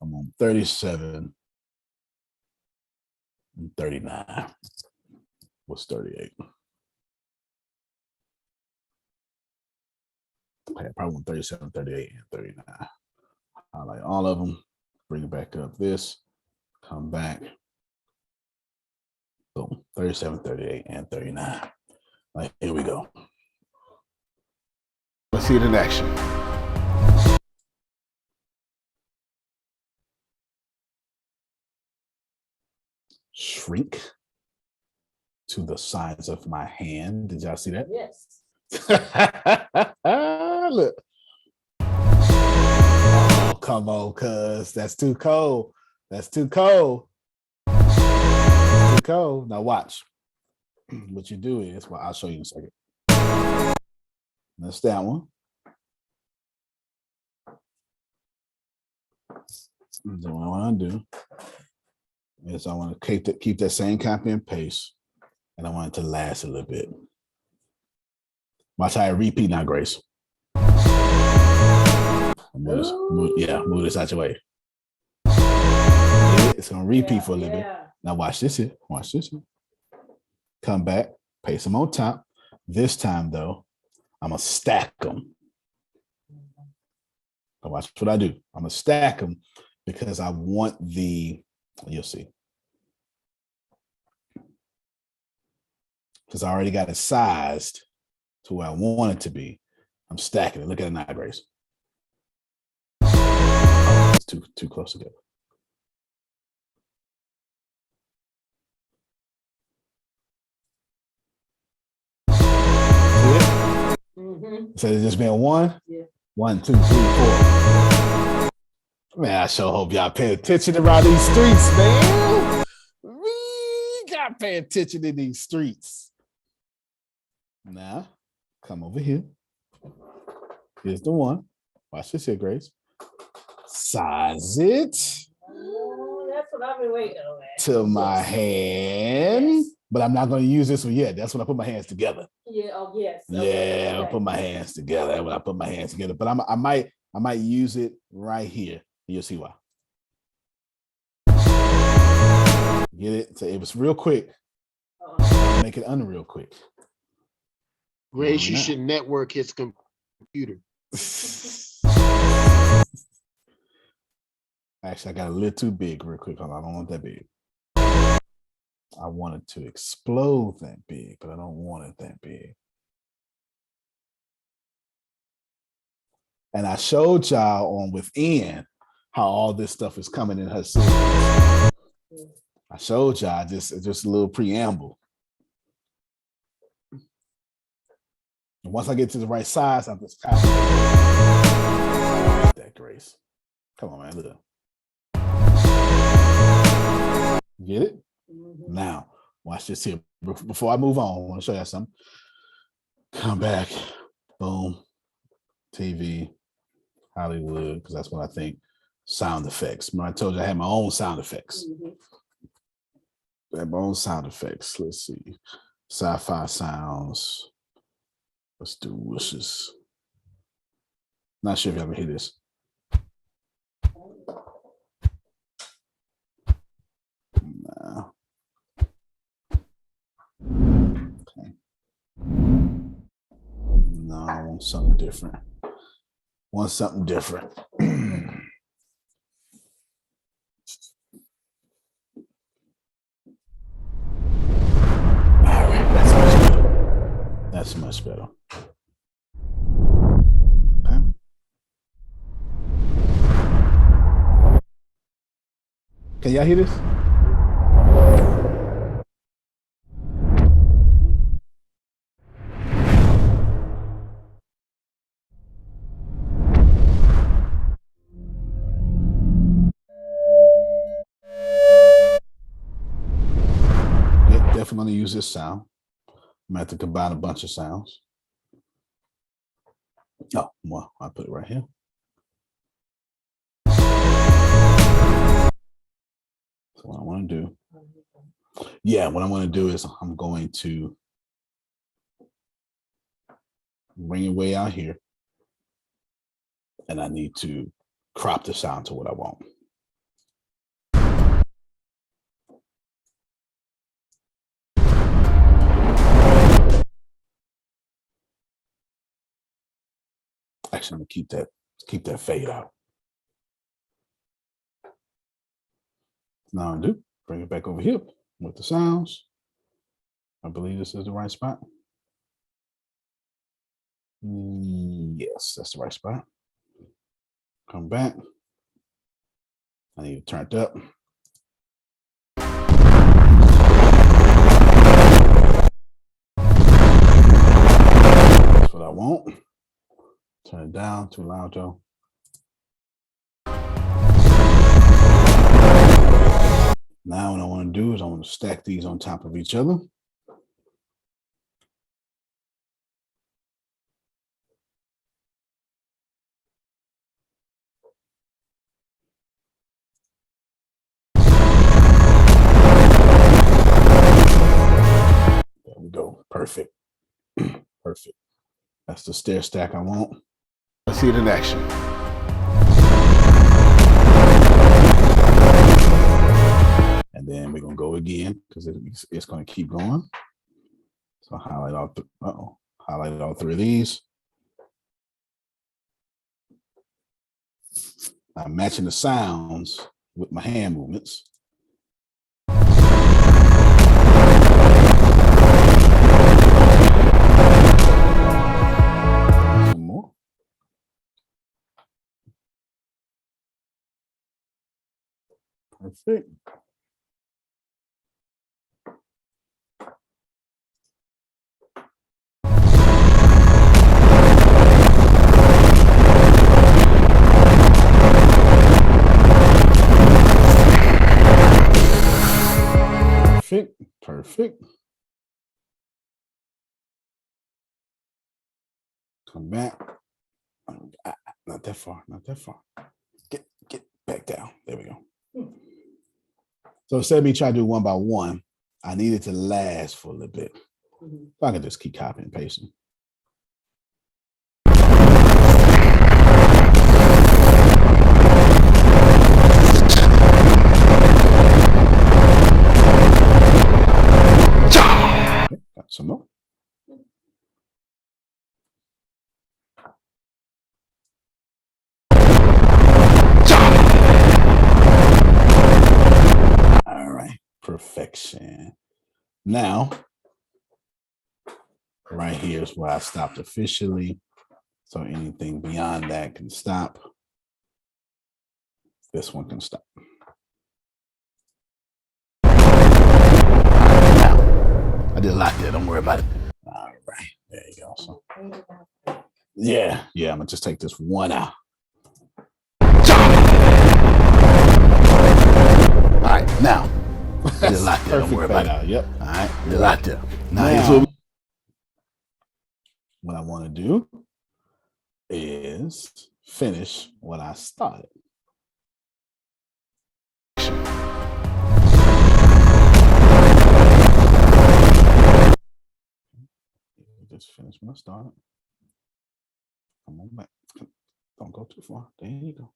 I'm on 37 and 39. What's 38? Okay, probably want 37, 38, and 39. I like all of them. Bring it back up. This, come back. Boom, 37, 38, and 39. Like, here we go. Let's see it in action. Shrink to the size of my hand. Did y'all see that? Yes. Look. Oh, come on, cuz that's too cold. That's too cold. That's too cold. Now watch. What you do is, well, I'll show you in a second. That's that one. Then what I want to do is I want to keep that same copy and paste, and I want it to last a little bit. Watch how I repeat now, Grace. Move this out your way. It's gonna repeat for a little bit. Now watch this here. Watch this here. Come back, paste them on top. This time though, I'm gonna stack them. Now watch what I do. I'm gonna stack them because I want the, you'll see. Because I already got it sized to where I want it to be. I'm stacking it. Look at it now, Grace. It's too close together. So it's just been one? Yeah. 1, 2, 3, 4. Man, I sure hope y'all pay attention around these streets, man. We got to pay attention in these streets. Now, come over here. Here's the one. Watch this here, Grace. Size it. Oh, that's what I've been waiting on. To my hand. Yes. But I'm not going to use this one yet. That's when I put my hands together. Yeah. Oh, yes. Okay. Yeah, I'll put my hands together. When I put my hands together, but I might use it right here. You'll see why. Get it? So it was real quick. Make it unreal quick. Grace, you should network his computer. Actually, I got a little too big real quick. Hold on, I don't want that big. I want it to explode that big, but I don't want it that big. And I showed y'all on Within how all this stuff is coming in her series. I showed y'all just a little preamble. And once I get to the right size, I'm just copying that, Grace. Come on, man, look. Get it? Mm-hmm. Now, watch this here. Before I move on, I want to show you something. Come back. Boom. TV. Hollywood, because that's what I think. Sound effects. Remember I told you I had my own sound effects. Mm-hmm. I had my own sound effects. Let's see. Sci-fi sounds. Let's do wishes. Not sure if you ever hear this. No. Okay. No, I want something different. Want something different. All right, that's much better. That's much better. Okay. Can y'all hear this? Definitely use this sound. I'm gonna have to combine a bunch of sounds. Oh, well, I'll put it right here. So what I want to do, what I'm going to do is I'm going to bring it way out here, and I need to crop the sound to what I want. Actually, I'm gonna keep that fade out. Now I do bring it back over here with the sounds. I believe this is the right spot. Yes, that's the right spot. Come back. I need it turned up. That's what I want. Turn it down, too loud though. Now what I want to do is I want to stack these on top of each other. There we go. Perfect. Perfect. That's the stair stack I want. Let's see it in action. And then we're gonna go again because it's gonna keep going. So highlight all three of these. I'm matching the sounds with my hand movements. Some more. Perfect. Perfect. Perfect. Come back. Not that far. Not that far. Get back down. There we go. So instead of me trying to do one by one, I need it to last for a little bit. So I can just keep copying and pasting. Okay, got some more. All right, perfection. Now, right here is where I stopped officially. So anything beyond that can stop. This one can stop. Now, I did a lot there. Don't worry about it. All right, there you go. So, yeah, I'm gonna just take this one out. All right, now. I did a lot there. Don't worry about it. Yep. All right, did a lot there. Now here's what I want to do is finish what I started. Just finish what I started. Come on back. Don't go too far. There you go.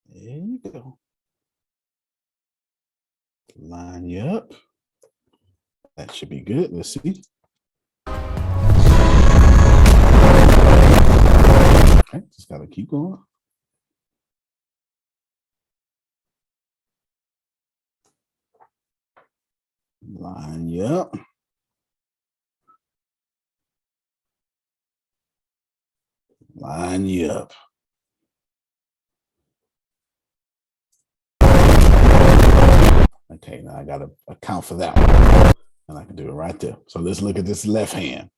There you go. Line you up. That should be good. Let's see. Okay, just gotta keep going. Line you up. Line you up. Okay, now I gotta account for that one. And I can do it right there. So let's look at this left hand.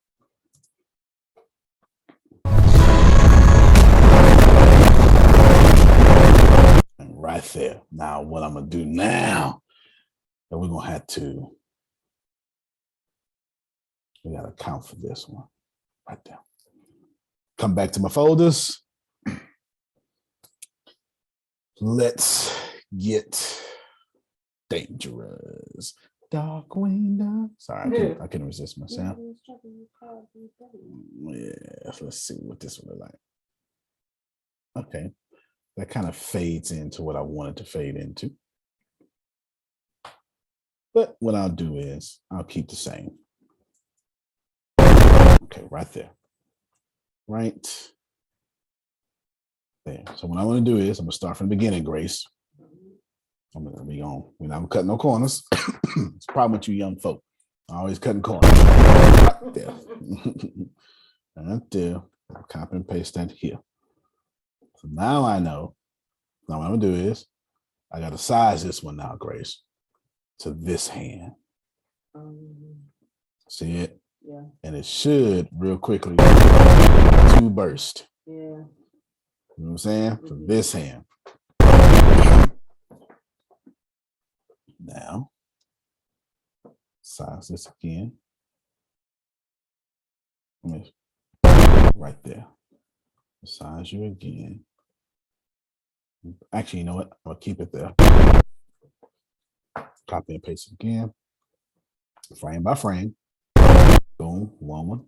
And right there. Now what I'm gonna do now, and we're gonna have to, we gotta account for this one right there. Come back to my folders. Let's get dangerous. Dark window. Sorry, I couldn't resist myself. Yeah, let's see what this one look like. Okay, that kind of fades into what I wanted to fade into. But what I'll do is I'll keep the same. Okay, right there. Right there. So what I want to do is I'm gonna start from the beginning, Grace. I'm gonna be on. We're not cutting no corners. It's a problem with you young folk. Always cutting corners. Right there. Right there. Copy and paste that here. So now I know. Now what I'm gonna do is I gotta size this one now, Grace, to this hand. See it? Yeah. And it should real quickly 2 burst. Yeah. You know what I'm saying? For this hand. Now, size this again. Right there. Size you again. Actually, you know what? I'll keep it there. Copy and paste it again. Frame by frame. Boom, one.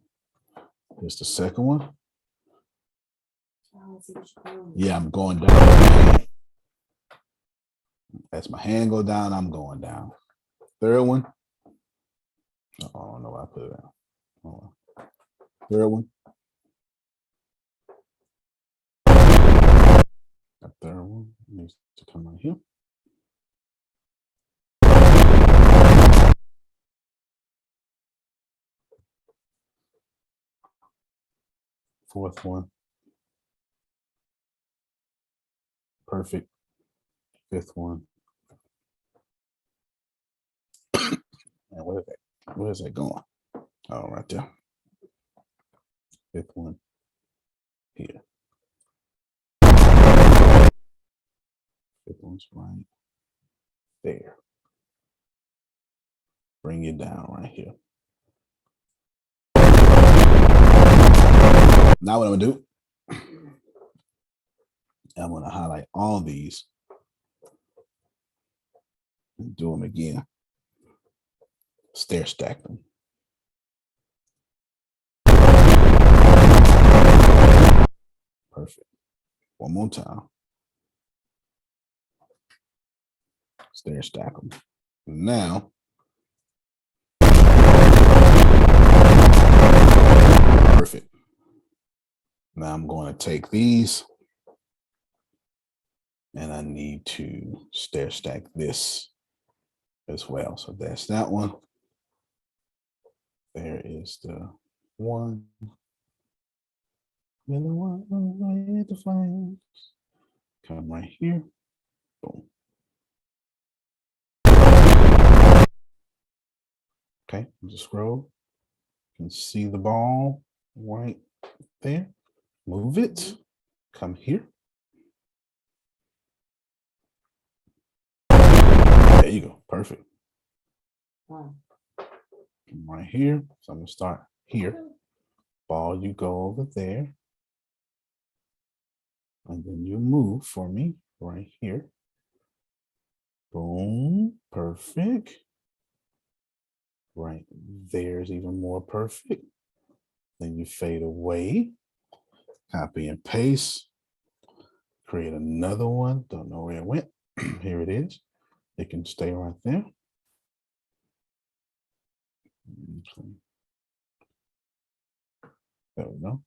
Here's the second one. Yeah, I'm going down. As my hand go down, I'm going down. Third one. I don't know where I put it out. Hold on. Third one. That third one needs to come right here. Fourth one. Perfect. Fifth one. And where is that? Where is that going? Oh, right there. Fifth one. Here. Fifth one's right there. Bring it down right here. Now what I'm gonna do, I'm gonna highlight all these and do them again. Stair stack them. Perfect. One more time. Stair stack them. Now, perfect. Now I'm going to take these and I need to stair stack this as well. So that's that one. There is the one. The flames. Come right here. Boom. Okay, just scroll. You can see the ball right there. Move it. Come here. There you go. Perfect. Come right here. So I'm gonna start here. Ball, you go over there. And then you move for me right here. Boom. Perfect. Right there's even more perfect. Then you fade away. Copy and paste. Create another one. Don't know where it went. Here it is. It can stay right there. There we go.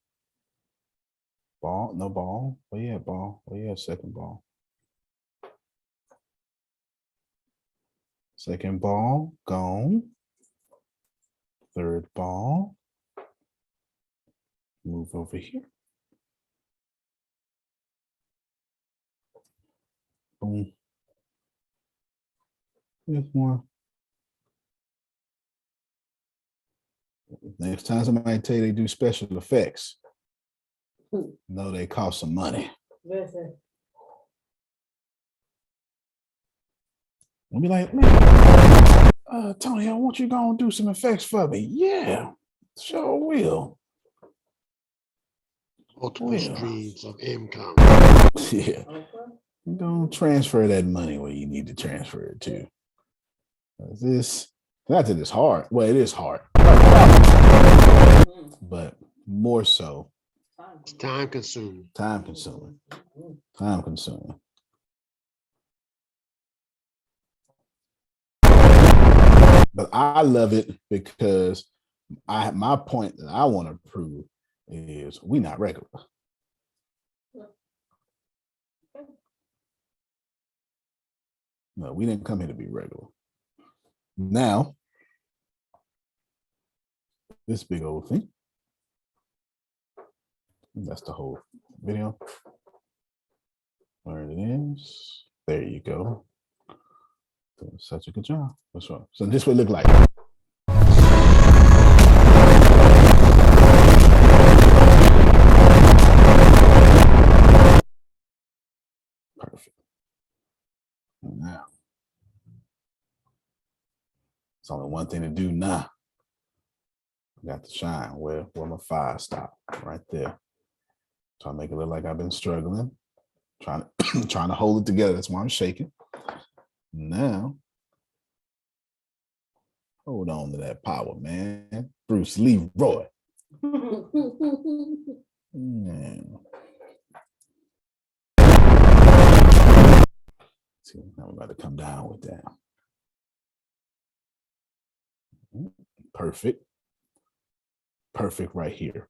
Ball, no ball. Oh yeah, ball. Oh yeah, second ball. Second ball, gone. Third ball. Move over here. Boom. Here's one. Next time somebody tell you they do special effects, no, they cost some money. We'll be like, man, Tony, I want you to go and do some effects for me. Yeah, sure will. Multiple streams of income. Yeah. Don't transfer that money where you need to transfer it to. This, not that it's hard. Well, it is hard, but more so It's time consuming. time consuming. Time consuming. But I love it because my point that I want to prove is we not regular. No, we didn't come here to be regular. Now, this big old thing. That's the whole video. Where it is. There you go. Doing such a good job. What's wrong? So this would look like. Perfect. Now, it's only one thing to do now. Got to shine. Where my fire stop? Right there. Trying to make it look like I've been struggling. Trying to hold it together. That's why I'm shaking. Now, hold on to that power, man. Bruce Leroy. Yeah. See, now we're about to come down with that. Perfect. Perfect right here.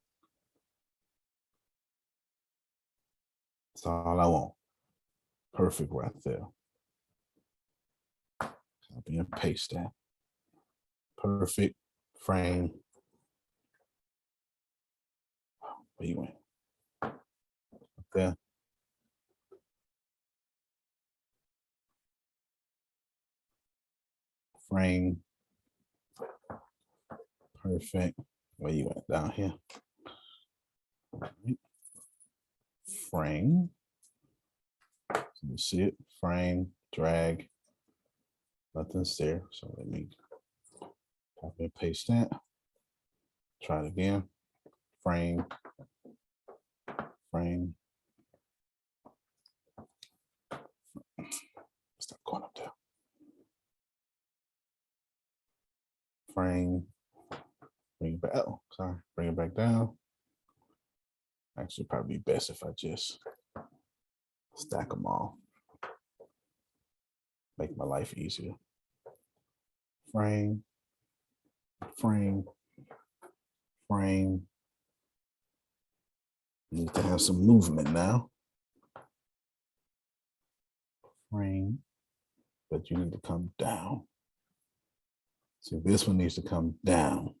That's all I want. Perfect right there. Copy and paste that. Perfect frame. Where you went? There. Frame. Perfect. Where you went? Down here. Frame. You see it? Frame, drag. Nothing's there. So let me copy and paste that. Try it again. Frame. Frame. Stop going up there. Frame. Bring it back. Oh, sorry. Bring it back down. Actually, probably be best if I just stack them all. Make my life easier. Frame. Frame. Frame. Need to have some movement now. Frame. But you need to come down. See, this one needs to come down.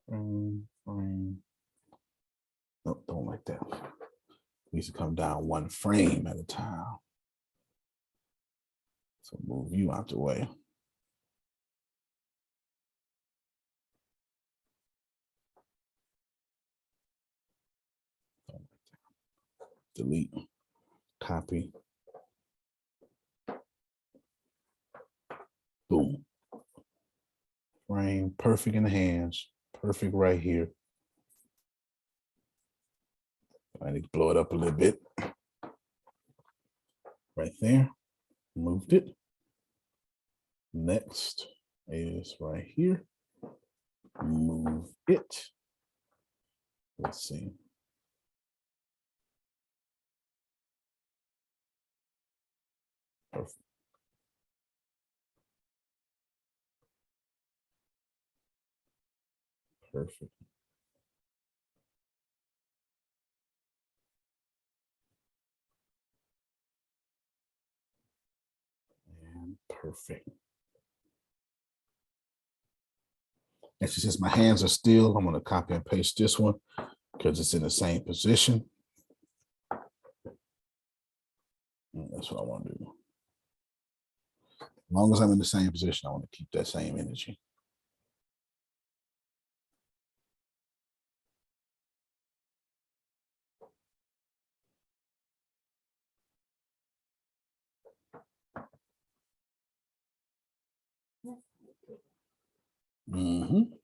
Frame. Nope, don't like that. Needs to come down one frame at a time. So move you out the way. Delete, copy. Boom. Frame, perfect in the hands, perfect right here. I need to blow it up a little bit. Right there, moved it. Next is right here. Move it. Let's see. Perfect. Perfect. And perfect. Actually, since my hands are still, I'm going to copy and paste this one because it's in the same position. And that's what I want to do. As long as I'm in the same position, I want to keep that same energy.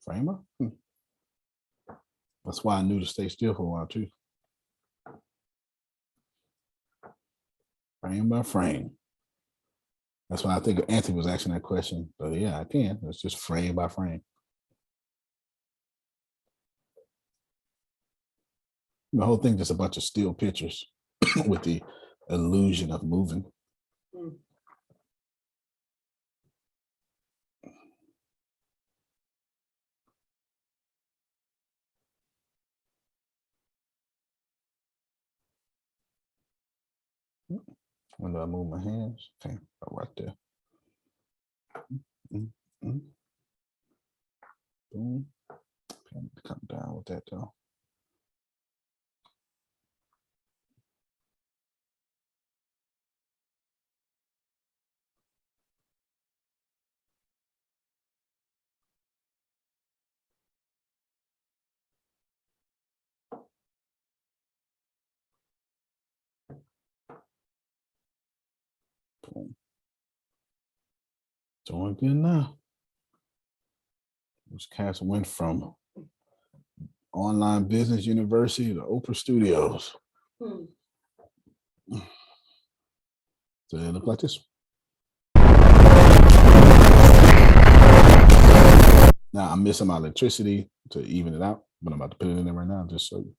Framer. That's why I knew to stay still for a while too. Frame by frame. That's why I think Anthony was asking that question. But yeah, I can. It's just frame by frame. The whole thing just a bunch of still pictures with the illusion of moving. When do I move my hands? Okay, right there. Boom. Come down with that though. Boom. Doing good now. This cast went from Online Business University to Oprah Studios. So they look like this. Now I'm missing my electricity to even it out, but I'm about to put it in there right now just so you.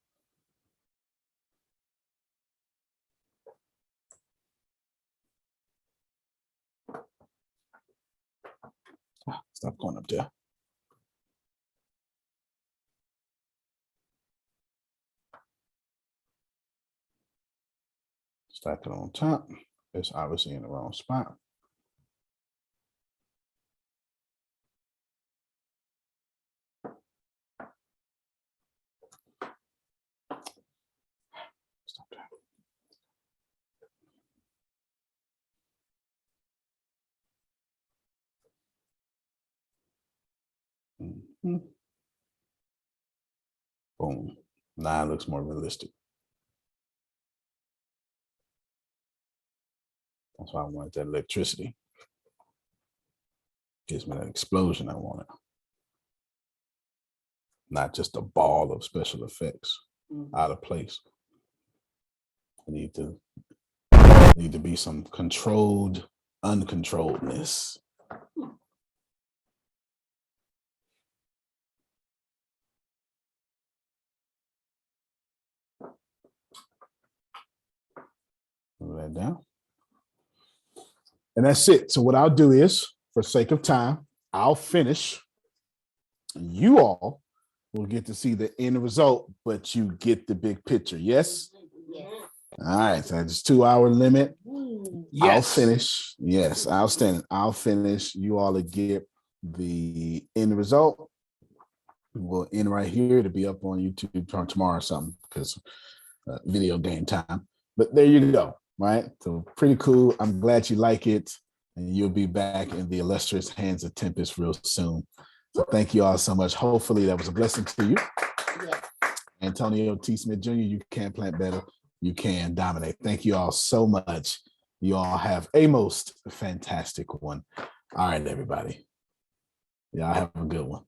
Stop going up there. Stack it on top. It's obviously in the wrong spot. Stop that. Boom. Now it looks more realistic. That's why I wanted that electricity. Gives me that explosion I wanted. Not just a ball of special effects out of place. Need to be some controlled uncontrolledness. Move that down. And that's it. So what I'll do is, for sake of time, I'll finish. You all will get to see the end result, but you get the big picture. Yes? Yes. All right. So it's 2 hour limit. Yes. I'll finish. Yes, outstanding. I'll finish. You all will get the end result. We'll end right here to be up on YouTube tomorrow or something because video game time. But there you go. Right. So pretty cool. I'm glad you like it. And you'll be back in the illustrious hands of Tempest real soon. So thank you all so much. Hopefully that was a blessing to you. Yes. Antonio T. Smith Jr., you can plant better. You can dominate. Thank you all so much. You all have a most fantastic one. All right, everybody. Y'all have a good one.